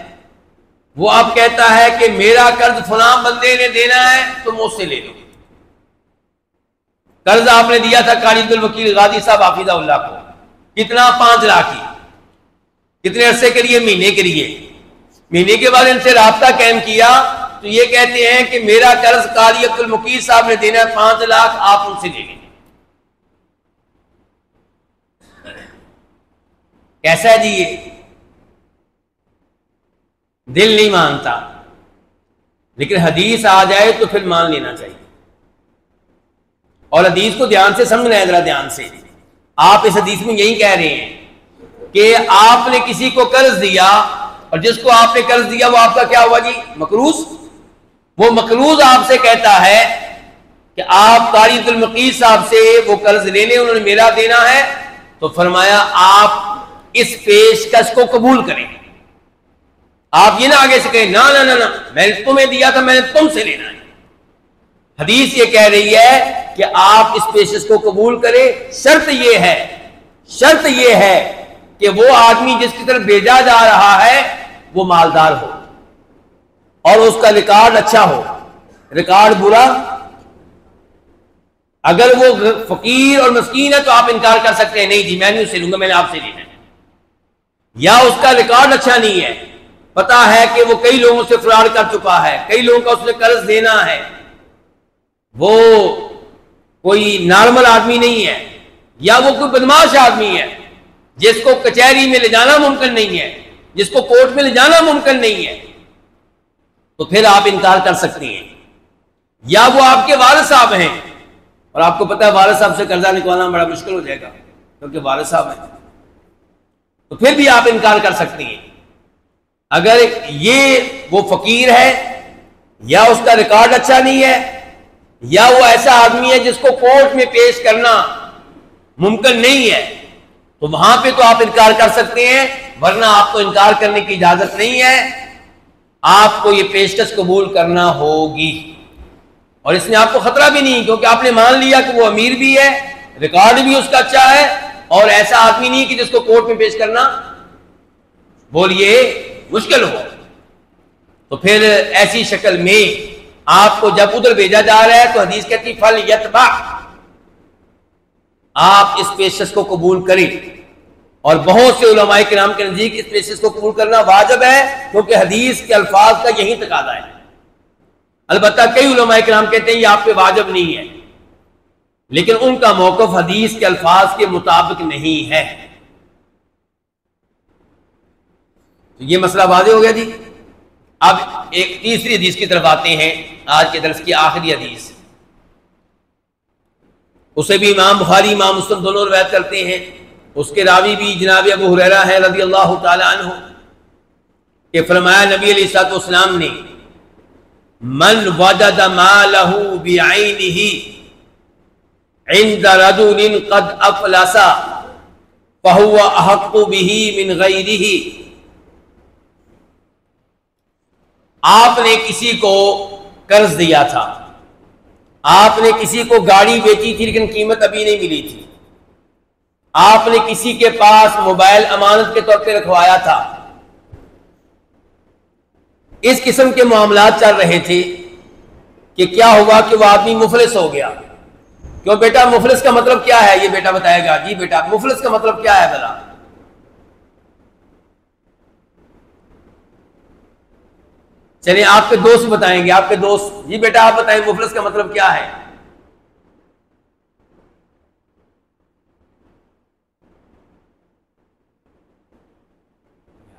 वो अब कहता है कि मेरा कर्ज फलां बंदे ने देना है तो मुझसे ले लो। कर्ज आपने दिया था कारी अब्दुल वकील गाजी साहब हाफिज़हुल्लाह को, कितना? 5 लाख की। कितने अरसे के लिए? महीने के लिए। महीने के बाद इनसे राब्ता कायम किया तो ये कहते हैं कि मेरा कर्ज कारी अब्दुल वकील साहब ने देना है 5 लाख, आप उनसे ले लें। कैसा है जी ये? दिल नहीं मानता, लेकिन हदीस आ जाए तो फिर मान लेना चाहिए। और हदीस को ध्यान से समझना है, जरा ध्यान से। आप इस हदीस में यही कह रहे हैं कि आपने किसी को कर्ज दिया और जिसको आपने कर्ज दिया वो आपका क्या हुआ जी? मकरूज। वो मकरूज आपसे कहता है कि आप कारी अब्दुल वकील साहब से वो कर्ज लेने, उन्होंने मेरा देना है। तो फरमाया आप इस पेशकश को कबूल करें। आप ये ना आगे से कहें ना ना ना ना मैंने तुम्हें दिया था, मैंने तुमसे लेना है। हदीस ये कह रही है कि आप इस पेशकश को कबूल करें। शर्त ये है कि वो आदमी जिसकी तरफ भेजा जा रहा है वो मालदार हो और उसका रिकॉर्ड अच्छा हो। रिकॉर्ड बुरा, अगर वो फकीर और मस्कीन है तो आप इनकार कर सकते हैं, नहीं जी मैं नहीं उससे लूंगा, मैंने आपसे लेना है। या उसका रिकॉर्ड अच्छा नहीं है, पता है कि वो कई लोगों से फ्रॉड कर चुका है, कई लोगों का उसने कर्ज देना है, वो कोई नॉर्मल आदमी नहीं है, या वो कोई बदमाश आदमी है जिसको कचहरी में ले जाना मुमकिन नहीं है, जिसको कोर्ट में ले जाना मुमकिन नहीं है, तो फिर आप इनकार कर सकती हैं। या वो आपके वालिद साहब हैं और आपको पता है वालिद साहब से कर्जा निकालना बड़ा मुश्किल हो जाएगा क्योंकि वालिद साहब हैं, तो फिर भी आप इनकार कर सकती हैं। अगर ये वो फकीर है या उसका रिकॉर्ड अच्छा नहीं है या वो ऐसा आदमी है जिसको कोर्ट में पेश करना मुमकिन नहीं है, तो वहां पे तो आप इनकार कर सकते हैं, वरना आपको इनकार करने की इजाजत नहीं है। आपको ये पेशकश कबूल करना होगी और इसमें आपको खतरा भी नहीं, क्योंकि आपने मान लिया कि वो अमीर भी है, रिकॉर्ड भी उसका अच्छा है और ऐसा आदमी नहीं कि जिसको कोर्ट में पेश करना बोलिए मुश्किल हो। तो फिर ऐसी शक्ल में आपको जब उधर भेजा जा रहा है तो हदीस कहती फल यतबा, आप इस पेशकश को कबूल करें। और बहुत से उलमाए किराम के नज़दीक इस बेसिस को कबूल करना वाजिब है, क्योंकि हदीस के अल्फाज का यही तकादा है। अलबत्ता कई उलमाए किराम कहते हैं ये आप पे वाजिब नहीं है, लेकिन उनका मौक़िफ़ हदीस के अल्फाज के मुताबिक नहीं है। तो ये मसला वाज़ेह हो गया जी। अब एक तीसरी हदीस की तरफ आते हैं, आज के दर्स की आखिरी हदीस। उसे भी इमाम बुखारी इमाम मुस्लिम दोनों रिवायत करते हैं। उसके रावी भी जनाब अबू हुरैरा है रज़ियल्लाहु ताला अन्हु के फरमाया नबी अलैहिस्सलाम ने, मन वजद मालहु बिअैनिही इंद रजुलिन क़द अफ़लसा फहुवा अहक्कु बिही मिन गैरिही। आपने किसी को कर्ज दिया था, आपने किसी को गाड़ी बेची थी लेकिन कीमत अभी नहीं मिली थी, आपने किसी के पास मोबाइल अमानत के तौर पे रखवाया था। इस किस्म के मामलात चल रहे थे कि क्या हुआ कि वह आदमी मुफलिस हो गया। क्यों बेटा, मुफलिस का मतलब क्या है? ये बेटा बताएगा। जी बेटा, मुफलिस का मतलब क्या है भला? चलिए आपके दोस्त बताएंगे, आपके दोस्त। जी बेटा आप बताएं मुफलिस का मतलब क्या है?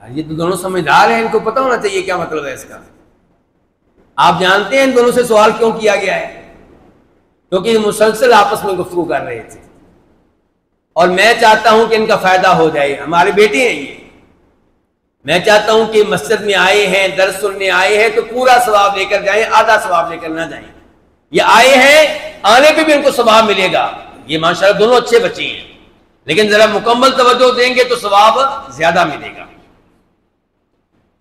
ये तो दोनों समझदार हैं, इनको पता होना चाहिए क्या मतलब है इसका। आप जानते हैं इन दोनों से सवाल क्यों किया गया है? क्योंकि मुसलसल आपस में गुफ्तगू कर रहे थे और मैं चाहता हूं कि इनका फायदा हो जाए। हमारे बेटे हैं ये, मैं चाहता हूं कि मस्जिद में आए हैं, दर्स सुनने आए हैं तो पूरा सवाब लेकर जाएं, आधा सवाब लेकर ना जाएं। ये आए हैं, आने पे भी उनको सवाब मिलेगा। ये माशाल्लाह दोनों अच्छे बच्चे हैं, लेकिन जरा मुकम्मल तवज्जो देंगे तो सवाब ज्यादा मिलेगा।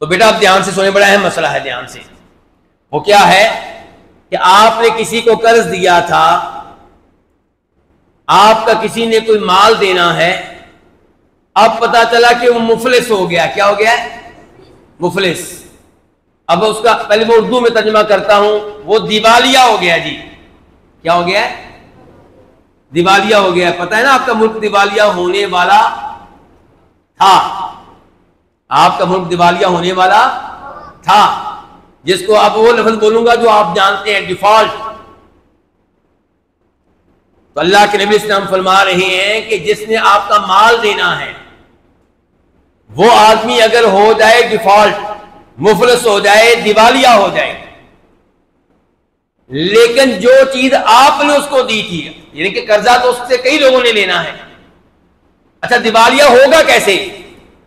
तो बेटा आप ध्यान से सुने, बड़ा अहम मसला है, ध्यान से। वो क्या है कि आपने किसी को कर्ज दिया था, आपका किसी ने कोई माल देना है, अब पता चला कि वो मुफलिस हो गया। क्या हो गया? मुफलिस। अब उसका पहले मैं उर्दू में तर्जुमा करता हूं, वो दिवालिया हो गया जी। क्या हो गया? दिवालिया हो गया। पता है ना आपका मुल्क दिवालिया होने वाला था, आपका मुल्क दिवालिया होने वाला था, जिसको अब वो लफ्ज बोलूंगा जो आप जानते हैं, डिफॉल्ट। तो अल्लाह के नबी इस्लाम फरमा रहे हैं कि जिसने आपका माल देना है वो आदमी अगर हो जाए डिफॉल्ट, मुफलिस हो जाए, दिवालिया हो जाए, लेकिन जो चीज आपने उसको दी थी, यानी कि कर्जा तो उससे कई लोगों ने लेना है। अच्छा दिवालिया होगा कैसे?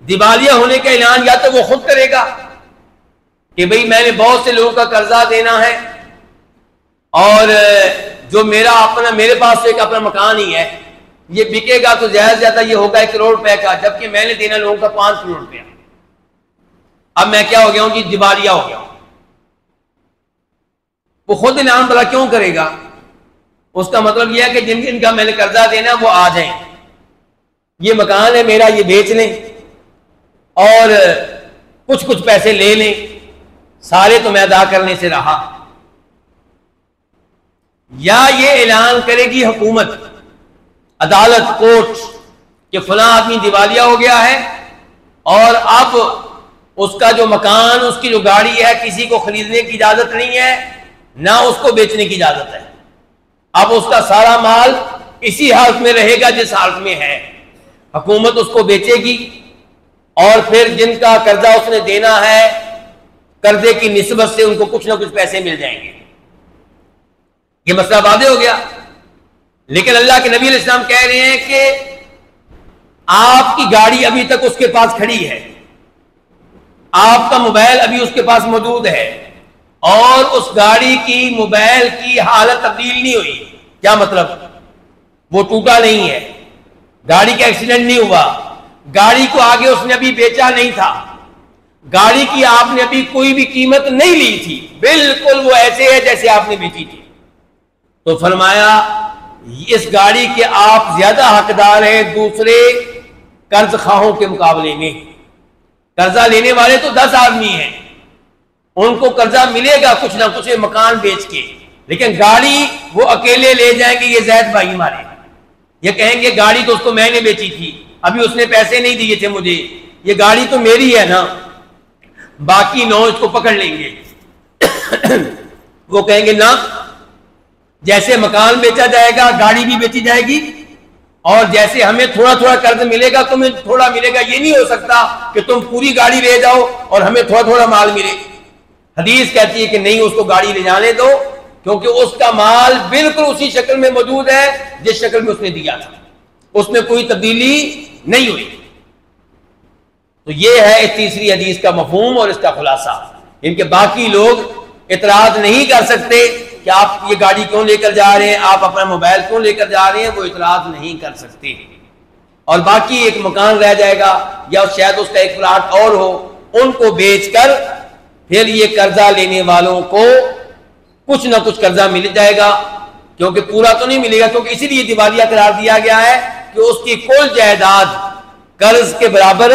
दिवालिया होने का ऐलान या तो वो खुद करेगा कि भाई मैंने बहुत से लोगों का कर्जा देना है और जो मेरे पास तो एक अपना मकान ही है, ये बिकेगा तो ज्यादा से ज्यादा ये होगा 1 करोड़ रुपए का, जबकि मैंने देना लोगों का 5 करोड़ रुपया। अब मैं क्या हो गया हूं कि दिवालिया हो गया हूं। वो खुद इनाम भला क्यों करेगा? उसका मतलब यह है कि जिन जिनका मैंने कर्जा देना वो आ जाए, ये मकान है मेरा, ये बेच लें और कुछ कुछ पैसे ले लें, सारे तो मैं अदा करने से रहा। या ये ऐलान करेगी हुकूमत, अदालत, कोर्ट कि फला आदमी दिवालिया हो गया है और अब उसका जो मकान, उसकी जो गाड़ी है, किसी को खरीदने की इजाजत नहीं है, ना उसको बेचने की इजाजत है। अब उसका सारा माल इसी हालत में रहेगा जिस हालत में है। हुकूमत उसको बेचेगी और फिर जिनका कर्जा उसने देना है, कर्जे की निस्बत से उनको कुछ ना कुछ पैसे मिल जाएंगे। ये मसला वादे हो गया। लेकिन अल्लाह के नबी अलैहिस्सलाम कह रहे हैं कि आपकी गाड़ी अभी तक उसके पास खड़ी है, आपका मोबाइल अभी उसके पास मौजूद है और उस गाड़ी की, मोबाइल की हालत तब्दील नहीं हुई। क्या मतलब? वो टूटा नहीं है, गाड़ी का एक्सीडेंट नहीं हुआ, गाड़ी को आगे उसने अभी बेचा नहीं था, गाड़ी की आपने अभी कोई भी कीमत नहीं ली थी, बिल्कुल वो ऐसे है जैसे आपने बेची थी। तो फरमाया इस गाड़ी के आप ज्यादा हकदार हैं दूसरे कर्ज खाहों के मुकाबले में। कर्जा लेने वाले तो 10 आदमी हैं, उनको कर्जा मिलेगा कुछ ना कुछ मकान बेच के, लेकिन गाड़ी वो अकेले ले जाएंगे। ये जैद भाई हमारे, ये कहेंगे गाड़ी तो उसको मैंने बेची थी, अभी उसने पैसे नहीं दिए थे मुझे, ये गाड़ी तो मेरी है ना, बाकी 9 इसको पकड़ लेंगे। वो कहेंगे ना, जैसे मकान बेचा जाएगा गाड़ी भी बेची जाएगी, और जैसे हमें थोड़ा थोड़ा कर्ज मिलेगा तुम्हें थोड़ा मिलेगा। ये नहीं हो सकता कि तुम पूरी गाड़ी ले जाओ और हमें थोड़ा थोड़ा माल मिले। हदीस कहती है कि नहीं, उसको गाड़ी ले जाने दो, क्योंकि उसका माल बिल्कुल उसी शक्ल में मौजूद है जिस शक्ल में उसने दिया था, उसमें कोई तब्दीली नहीं हुई। तो ये है इस तीसरी हदीस का मफहूम और इसका खुलासा। इनके बाकी लोग इतराज नहीं कर सकते कि आप ये गाड़ी क्यों लेकर जा रहे हैं, आप अपना मोबाइल क्यों लेकर जा रहे हैं, वो इतराज नहीं कर सकते। और बाकी एक मकान रह जाएगा या शायद उसका एक प्लाट और हो, उनको बेचकर फिर ये कर्जा लेने वालों को कुछ ना कुछ कर्जा मिल जाएगा, क्योंकि पूरा तो नहीं मिलेगा, क्योंकि इसीलिए दिवालिया करार दिया गया है कि उसकी कुल जायदाद कर्ज के बराबर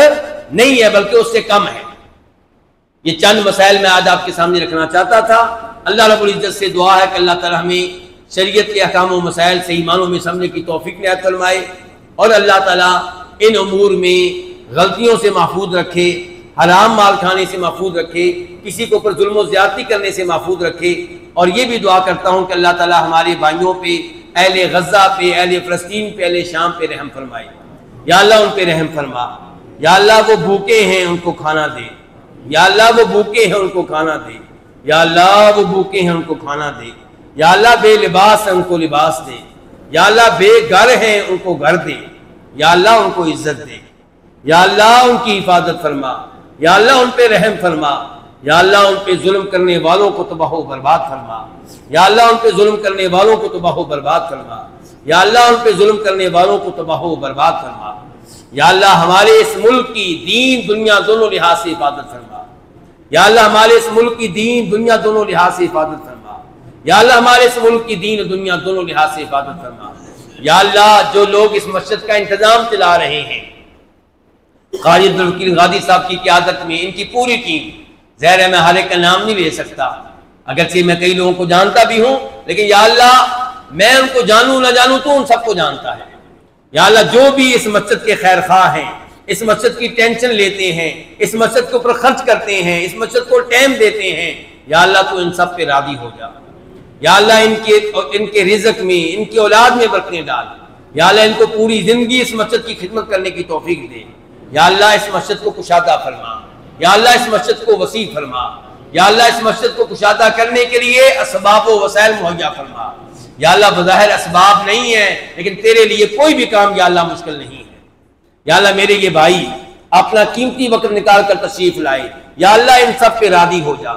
नहीं है बल्कि उससे कम है। ये चंद मसाइल मैं आज आपके सामने रखना चाहता था। अल्लाह रब्बुल इज्जत से दुआ है कि अल्लाह ताला हमें शरीयत के अहकाम व मसाइल सही मानों में समझने की तौफीक इनायत फरमाए, और अल्लाह ताला इन उमूर में गलतियों से महफूज रखे, हराम माल खाने से महफूज रखे, किसी के ऊपर जुल्म ज़्यादती करने से महफूज रखे। और ये भी दुआ करता हूँ कि अल्लाह ताला हमारे भाइयों पे, अहले गज़ा पे, अहले फ़लस्तीन पे, अहले शाम पे रहम फरमाए। या अल्लाह उन पे रहम फरमा। या अल्लाह वो भूखे हैं उनको खाना दे। या अल्लाह वो भूखे हैं उनको खाना दे। या अल्लाह वो भूखे हैं उनको खाना दे। या अल्लाह बेलिबास है उनको लिबास दे। या अल्लाह बेघर हैं उनको घर दे। या अल्लाह उनको इज्जत दे। या अल्लाह उनकी हिफाजत फरमा। या अल्लाह उन पे रहम फरमा। या अल्लाह उन पे जुल्म करने वालों को तबाह बर्बाद फरमा। या अल्लाह उन पे जुल्म करने वालों को तबाह बर्बाद फरमा। या अल्लाह उन पे जुल्म करने वालों को तबाह बर्बाद फरमा। या अल्लाह हमारे इस मुल्क की दीन दुनिया दोनों लिहाज से हिफाजत फरमा। या अल्लाह हमारे इस मुल्क की दीन दुनिया दोनों लिहाज से हिफाजत फरमा। या अल्लाह हमारे इस मुल्क की दीन दुनिया दोनों लिहाज से हिफाजत फरमा। या अल्लाह जो लोग इस मस्जिद का इंतजाम चला रहे हैं, कारी अब्दुल वकील गादी साहब की क़यादत में इनकी पूरी टीम, ज़ाहिर है मैं हर एक का नाम नहीं ले सकता, अगरचे मैं कई लोगों को जानता भी हूँ, लेकिन या अल्लाह मैं उनको जानूँ ना जानूँ तो उन सबको जानता है। या अल्लाह जो भी इस मस्जिद के खैर खा हैं, इस मस्जिद की टेंशन लेते हैं, इस मस्जिद के ऊपर खर्च करते हैं, इस मस्जिद को टाइम देते हैं, या अल्लाह तो इन सब पे राजी हो जा। या अल्लाह इनके रिज़्क में, इनकी औलाद में बरकतें डाल। या अल्लाह इनको पूरी जिंदगी इस मस्जिद की खिदमत करने की तौफीक दे। या अल्लाह इस मस्जिद को कुशादा फरमा। या अल्लाह इस मस्जिद को वसी फरमा। या अल्लाह इस मस्जिद को कुशादा करने के लिए असबाब व वसाइल मुहैया फरमा। या अल्लाह बज़ाहिर असबाब नहीं है, लेकिन तेरे लिए कोई भी काम या अल्लाह मुश्किल नहीं है। या अल्लाह मेरे ये भाई अपना कीमती वक्त निकाल कर तशरीफ लाए। या अल्लाह इन सब पे राजी हो जा।